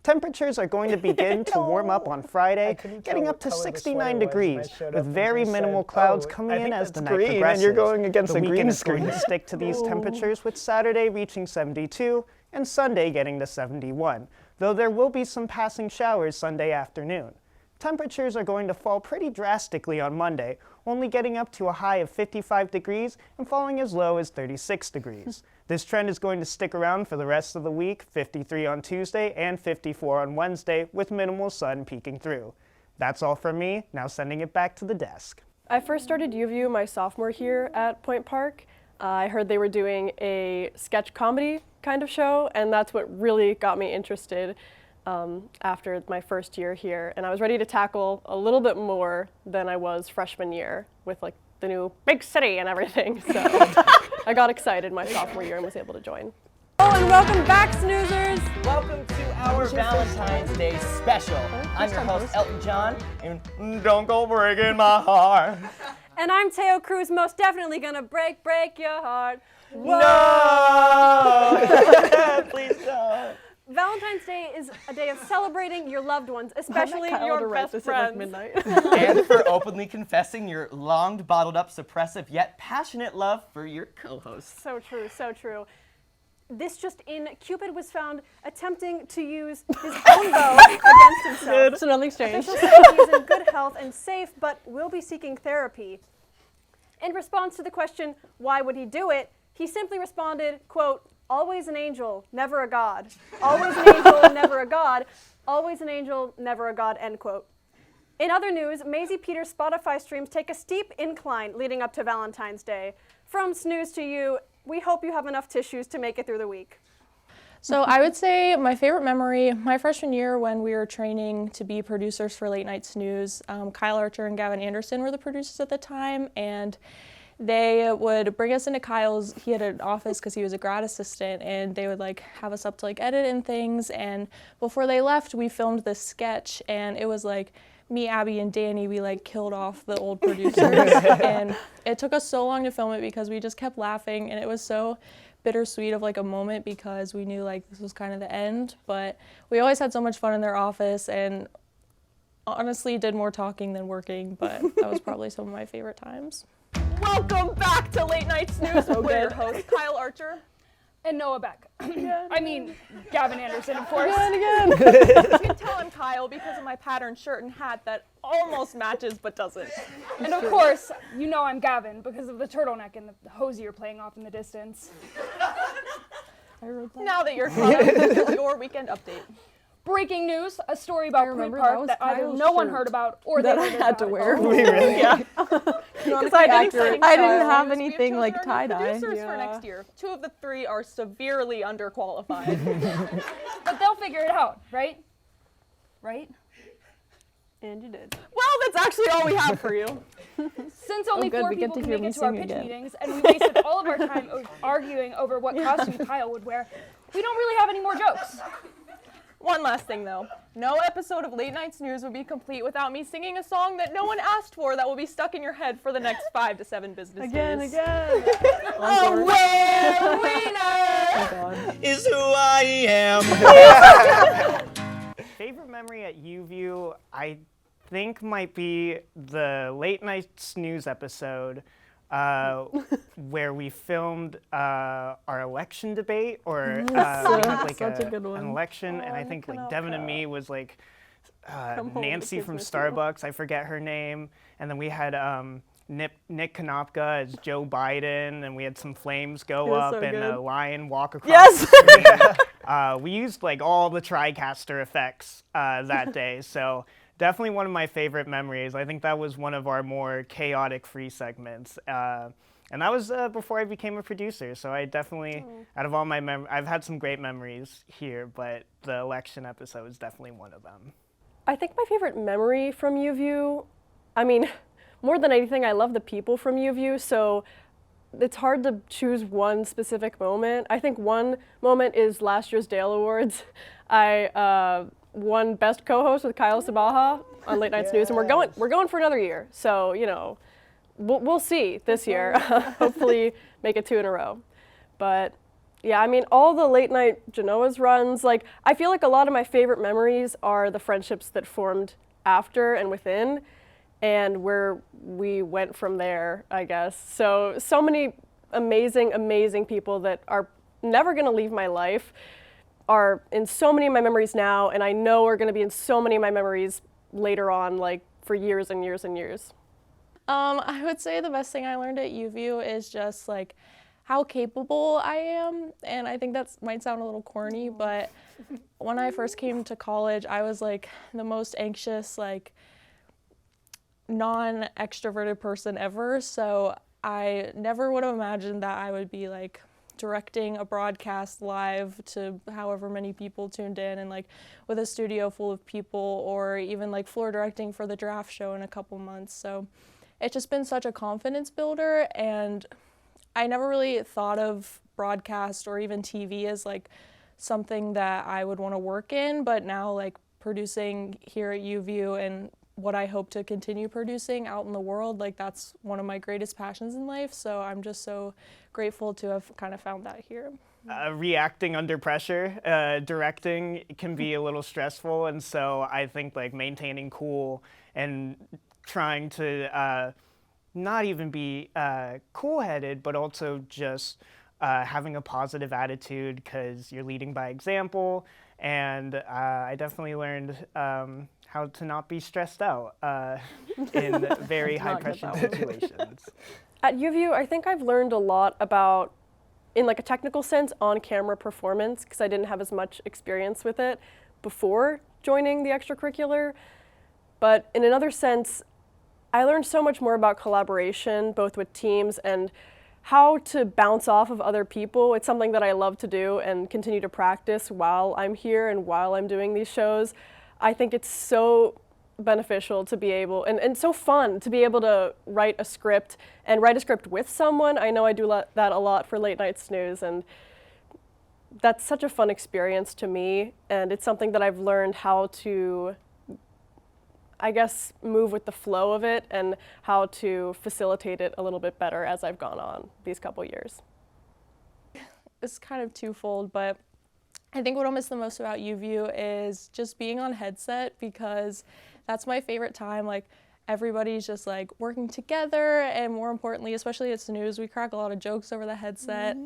Temperatures are going to begin to warm up on Friday, getting up to 69 degrees, with very minimal clouds coming in as the night progresses. And you're going against the the green weekend is going screen. to stick to these temperatures, with Saturday reaching 72 and Sunday getting to 71, though there will be some passing showers Sunday afternoon. Temperatures are going to fall pretty drastically on Monday, only getting up to a high of 55 degrees and falling as low as 36 degrees. This trend is going to stick around for the rest of the week, 53 on Tuesday and 54 on Wednesday, with minimal sun peeking through. That's all from me, now sending it back to the desk. I first started UView my sophomore year at Point Park. I heard they were doing a sketch comedy kind of show, and that's what really got me interested after my first year here. And I was ready to tackle a little bit more than I was freshman year with like the new big city and everything. So I got excited my sophomore year and was able to join. Oh, and welcome back, snoozers! Welcome to our Valentine's Day special. I'm your host, Elton John, and don't go breaking my heart. And I'm Teo Cruz, most definitely gonna break your heart. No! Please don't. Valentine's Day is a day of celebrating your loved ones, especially your best friends. And for openly confessing your long, bottled up, suppressive, yet passionate love for your co-host. So true, so true. This just in, Cupid was found attempting to use his own bow against himself. It's another exchange. Officials say he is in good health and safe, but will be seeking therapy. In response to the question, why would he do it, he simply responded, quote, always an angel, never a god. Always an angel, never a god. Always an angel, never a god, end quote. In other news, Maisie Peters' Spotify streams take a steep incline leading up to Valentine's Day. From snooze to you, we hope you have enough tissues to make it through the week. So I would say my favorite memory, my freshman year when we were training to be producers for Late Night Snooze, Kyle Archer and Gavin Anderson were the producers at the time, and they would bring us into Kyle's, he had an office because he was a grad assistant, and they would like have us up to like edit and things, and before they left we filmed this sketch, and it was like me, Abby, and Danny, we like killed off the old producers, and it took us so long to film it because we just kept laughing, and it was so bittersweet of like a moment because we knew like this was kind of the end, but we always had so much fun in their office and honestly did more talking than working, but that was probably some of my favorite times. Welcome back to Late Night Snooze with your host, Kyle Archer. And Noah Beck. I mean, Gavin Anderson, of course. Again. You can tell I'm Kyle because of my patterned shirt and hat that almost matches but doesn't. And of course, you know I'm Gavin because of the turtleneck and the hose you're playing off in the distance. Now that you're caught up, your weekend update. Breaking news, a story about Point Park that either no one heard about or they heard had to about wear. it. Really? Yeah. Because I didn't have anything like tie-dye. Producers for next year. 2 of the 3 are severely underqualified. But they'll figure it out, right? Right? And you did. Well, that's actually all we have for you. Since only good, 4 we get people to can hear make me it to our sing pitch again. meetings, and we wasted all of our time arguing over what costume Kyle would wear, we don't really have any more jokes. One last thing though. No episode of Late Night Snooze would be complete without me singing a song that no one asked for that will be stuck in your head for the next 5 to 7 business days. Again. Oh, well, winner is who I am. Favorite memory at UView, I think might be the Late Night Snooze episode where we filmed our election debate, or we had like Such a good one. an election, and I think like Devin and me was like Nancy from Starbucks, I forget her name, and then we had Nick Konopka as Joe Biden, and we had some flames go up and a lion walk across. Yes! We used like all the TriCaster effects that day, so definitely one of my favorite memories. I think that was one of our more chaotic free segments. And that was before I became a producer, so I definitely, out of all my I've had some great memories here, but the election episode is definitely one of them. I think my favorite memory from UView, I mean, more than anything, I love the people from UView, so it's hard to choose one specific moment. I think one moment is last year's Dale Awards. I won Best Co-Host with Kyle Sabaha on Late Night Snooze, and we're going for another year. So, you know, we'll see this year. Hopefully make it 2 in a row. But yeah, I mean, all the late night Genoa's runs, like, I feel like a lot of my favorite memories are the friendships that formed after and within, and where we went from there, I guess. So many amazing, amazing people that are never gonna leave my life are in so many of my memories now, and I know are gonna be in so many of my memories later on, like for years and years and years. I would say the best thing I learned at UView is just like how capable I am, and I think that might sound a little corny, but when I first came to college, I was like the most anxious, like non-extroverted person ever, so I never would have imagined that I would be like directing a broadcast live to however many people tuned in, and like with a studio full of people, or even like floor directing for the draft show in a couple months. So it's just been such a confidence builder, and I never really thought of broadcast or even TV as like something that I would want to work in, but now like producing here at UView and what I hope to continue producing out in the world, like that's one of my greatest passions in life. So I'm just so grateful to have kind of found that here. Reacting under pressure, directing can be a little stressful, and so I think like maintaining cool and trying to not even be cool-headed, but also just having a positive attitude, because you're leading by example, and I definitely learned how to not be stressed out in very high-pressure situations. At UView, I think I've learned a lot about, in like a technical sense, on-camera performance, because I didn't have as much experience with it before joining the extracurricular. But in another sense, I learned so much more about collaboration, both with teams and how to bounce off of other people. It's something that I love to do and continue to practice while I'm here and while I'm doing these shows. I think it's so beneficial to be able, and so fun to be able to write a script with someone. I know I do that a lot for Late Night Snooze, and that's such a fun experience to me, and it's something that I've learned how to, I guess, move with the flow of it and how to facilitate it a little bit better as I've gone on these couple years. It's kind of twofold, but I think what I'll miss the most about UView is just being on headset, because that's my favorite time. Like, everybody's just like working together, and more importantly, especially at Snooze, we crack a lot of jokes over the headset.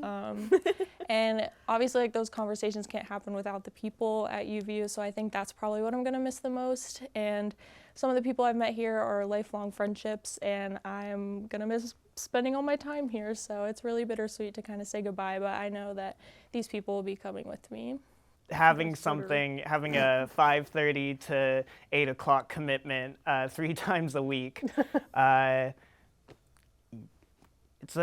And obviously like those conversations can't happen without the people at UView, so I think that's probably what I'm gonna miss the most. And some of the people I've met here are lifelong friendships, and I'm gonna miss spending all my time here, so it's really bittersweet to kind of say goodbye, but I know that these people will be coming with me. Having a 5:30 to 8 o'clock commitment 3 times a week, it's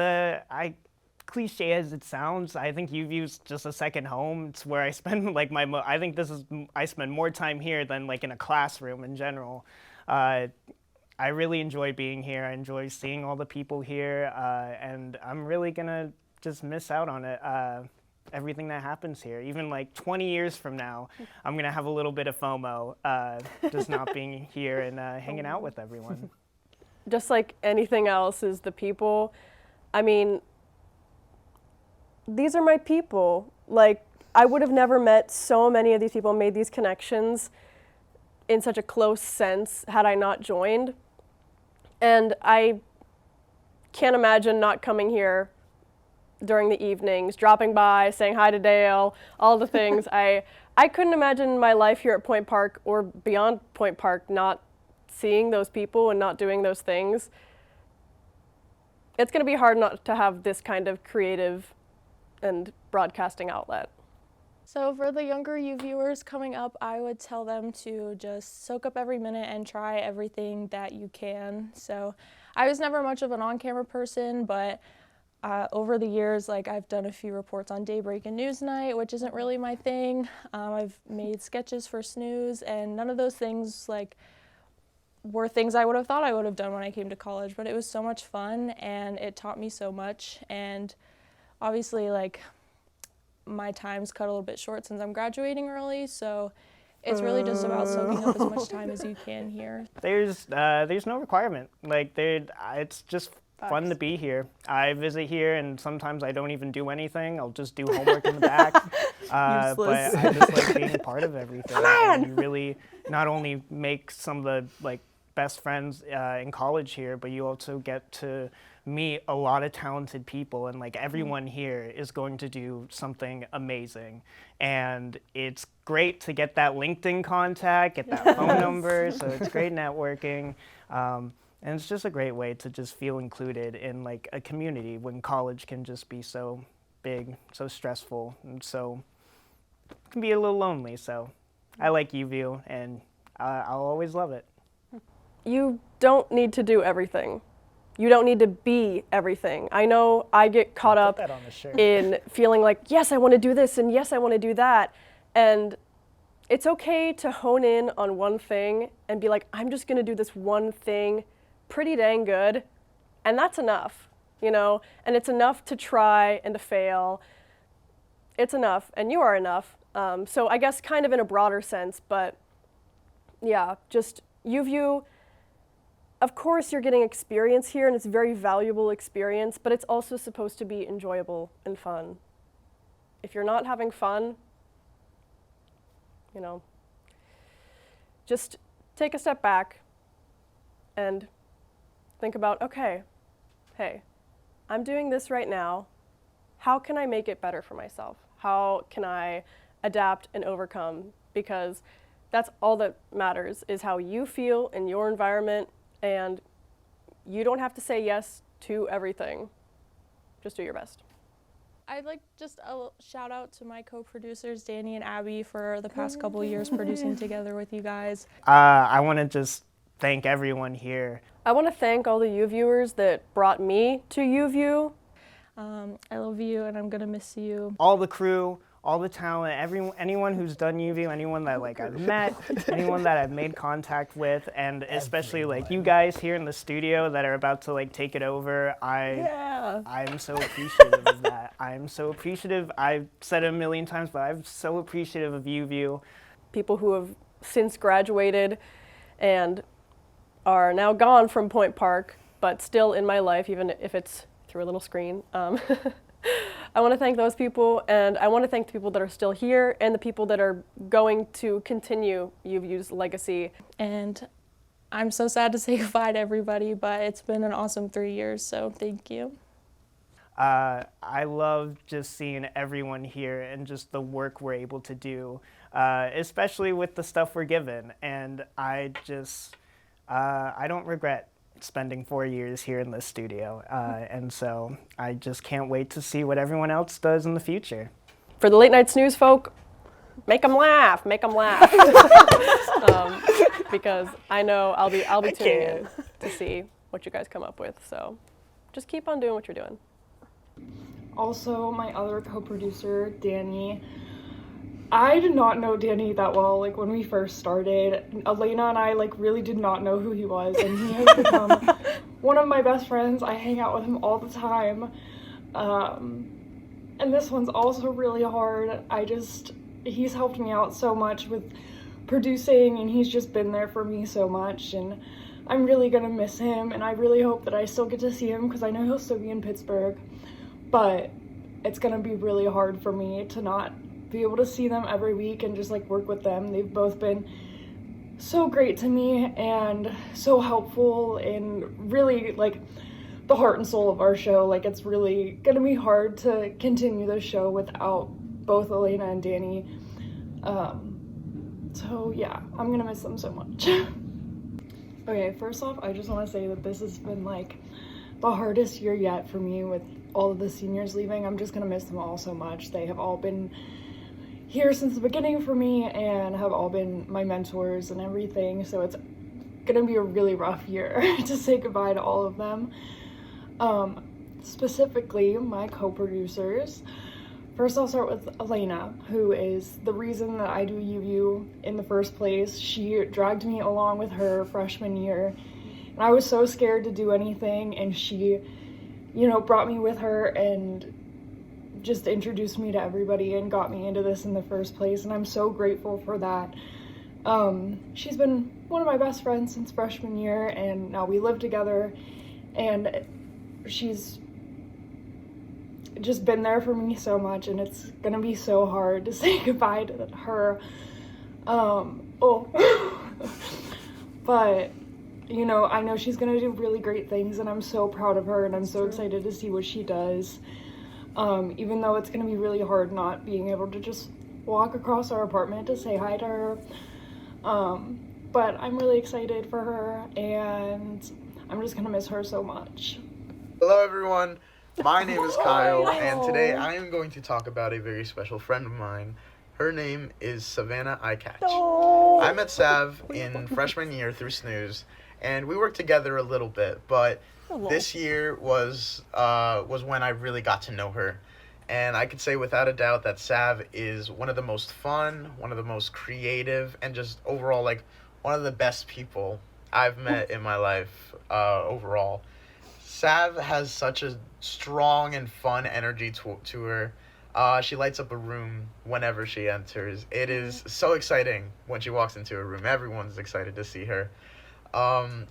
cliche as it sounds, I think UView's just a second home. It's where I spend like I spend more time here than like in a classroom in general. I really enjoy being here. I enjoy seeing all the people here, and I'm really gonna just miss out on it. everything that happens here. Even like 20 years from now, I'm gonna have a little bit of FOMO, just not being here and hanging out with everyone. Just like anything else is the people. I mean, these are my people. Like, I would have never met so many of these people, made these connections in such a close sense had I not joined. And I can't imagine not coming here during the evenings, dropping by, saying hi to Dale, all the things. I couldn't imagine my life here at Point Park or beyond Point Park not seeing those people and not doing those things. It's going to be hard not to have this kind of creative and broadcasting outlet. So for the younger U viewers coming up, I would tell them to just soak up every minute and try everything that you can. So I was never much of an on-camera person, but over the years, like, I've done a few reports on Daybreak and Newsnight, which isn't really my thing. I've made sketches for Snooze, and none of those things were things I would have thought I would have done when I came to college, but it was so much fun and it taught me so much. And obviously, like, my time's cut a little bit short since I'm graduating early, so it's really just about soaking up as much time as you can here. There's no requirement. Like, it's just fun to be here. I visit here, and sometimes I don't even do anything. I'll just do homework in the back. But I just like being a part of everything. And you really not only make some of the like best friends in college here, but you also get to meet a lot of talented people, and like everyone here is going to do something amazing. And it's great to get that LinkedIn contact, get that phone number, so it's great networking. And it's just a great way to just feel included in like a community when college can just be so big, so stressful, and so it can be a little lonely. So I like UView, and I'll always love it. You don't need to do everything. You don't need to be everything. I know I get caught up in feeling like, yes, I want to do this, and yes, I want to do that. And it's okay to hone in on one thing and be like, I'm just going to do this one thing pretty dang good, and that's enough, you know? And it's enough to try and to fail. It's enough, and you are enough. So I guess kind of in a broader sense, but yeah, just UView. Of course, you're getting experience here, and it's a very valuable experience, but it's also supposed to be enjoyable and fun. If you're not having fun, you know, just take a step back and think about, okay, hey, I'm doing this right now. How can I make it better for myself? How can I adapt and overcome? Because that's all that matters, is how you feel in your environment. And you don't have to say yes to everything. Just do your best. I'd like just a shout out to my co-producers, Danny and Abby, for the past couple years producing together with you guys. I want to just thank everyone here. I want to thank all the UViewers that brought me to UView. I love you, and I'm gonna miss you. All the crew, all the talent, anyone who's done UView, anyone that like I've met, anyone that I've made contact with, and especially like you guys here in the studio that are about to like take it over. I'm so appreciative of that. I'm so appreciative. I've said it a million times, but I'm so appreciative of UView. People who have since graduated and are now gone from Point Park, but still in my life, even if it's through a little screen. I want to thank those people, and I want to thank the people that are still here and the people that are going to continue UView's legacy. And I'm so sad to say goodbye to everybody, but it's been an awesome 3 years, so thank you. I love just seeing everyone here and just the work we're able to do, especially with the stuff we're given. And I don't regret spending 4 years here in the studio, and so I just can't wait to see what everyone else does in the future. For the late night snooze folk, make them laugh, because I know I'll be tuning in to see what you guys come up with. So just keep on doing what you're doing. Also, my other co-producer, Danny. I did not know Danny that well, like, when we first started. Elena and I, like, really did not know who he was, and he has become one of my best friends. I hang out with him all the time. And this one's also really hard. He's helped me out so much with producing, and he's just been there for me so much, and I'm really gonna miss him, and I really hope that I still get to see him because I know he'll still be in Pittsburgh, but it's gonna be really hard for me to not be able to see them every week and just like work with them. They've both been so great to me and so helpful and really like the heart and soul of our show. Like, it's really gonna be hard to continue the show without both Elena and Danny. So yeah, I'm gonna miss them so much. Okay, first off, I just want to say that this has been like the hardest year yet for me with all of the seniors leaving. I'm just gonna miss them all so much. They have all been here since the beginning for me and have all been my mentors and everything, so it's gonna be a really rough year to say goodbye to all of them. Specifically, my co-producers. First, I'll start with Elena, who is the reason that I do UVU in the first place. She dragged me along with her freshman year, and I was so scared to do anything, and she, brought me with her and just introduced me to everybody and got me into this in the first place, and I'm so grateful for that. She's been one of my best friends since freshman year, and now we live together, and she's just been there for me so much, and it's gonna be so hard to say goodbye to her. But I know she's gonna do really great things, and I'm so proud of her, and I'm so excited to see what she does. Even though it's gonna be really hard not being able to just walk across our apartment to say hi to her. But I'm really excited for her, and I'm just gonna miss her so much. Hello everyone, my name is Kyle, and today I am going to talk about a very special friend of mine. Her name is Savannah Icatch. I met Sav in freshman year through Snooze, and we worked together a little bit, but this year was when I really got to know her. And I could say without a doubt that Sav is one of the most fun, one of the most creative, and just overall like one of the best people I've met in my life overall. Sav has such a strong and fun energy to her. She lights up a room whenever she enters. It is so exciting when she walks into a room. Everyone's excited to see her.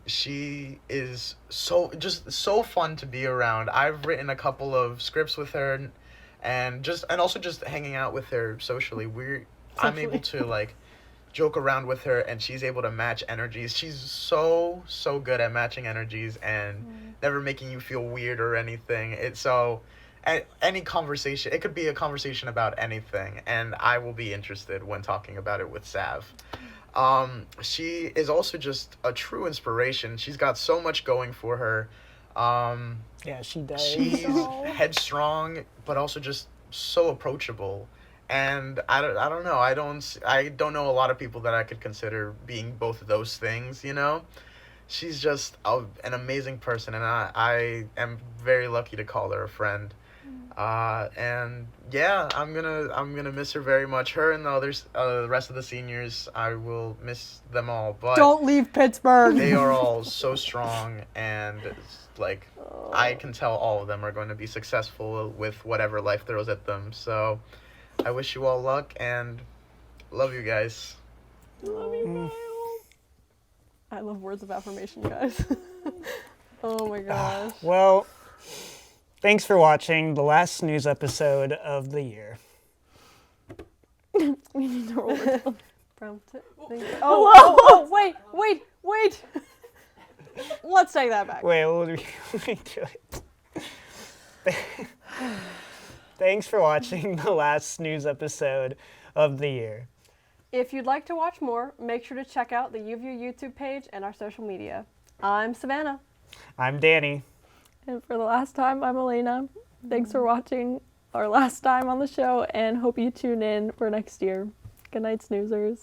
She is so fun to be around. I've written a couple of scripts with her, and also just hanging out with her socially. I'm able to like joke around with her, and she's able to match energies. She's so good at matching energies and never making you feel weird or anything. Any conversation, it could be a conversation about anything, and I will be interested when talking about it with Sav. She is also just a true inspiration. She's got so much going for her. Yeah, she does. She's headstrong, but also just so approachable. And I don't know. I don't know a lot of people that I could consider being both of those things. She's just an amazing person, and I am very lucky to call her a friend. And yeah, I'm gonna miss her very much. Her and the rest of the seniors, I will miss them all. But don't leave Pittsburgh. They are all so strong, and like I can tell all of them are going to be successful with whatever life throws at them. So I wish you all luck and love you guys. Love you, Kyle. I love words of affirmation, guys. Oh my gosh. Well, thanks for watching the last Snooze episode of the year. We need to roll it down. Oh, wait. Let's take that back. Wait, we'll redo it. Thanks for watching the last Snooze episode of the year. If you'd like to watch more, make sure to check out the UVU YouTube page and our social media. I'm Savannah. I'm Danny. And for the last time, I'm Elena. Thanks for watching our last time on the show, and hope you tune in for next year. Good night, snoozers.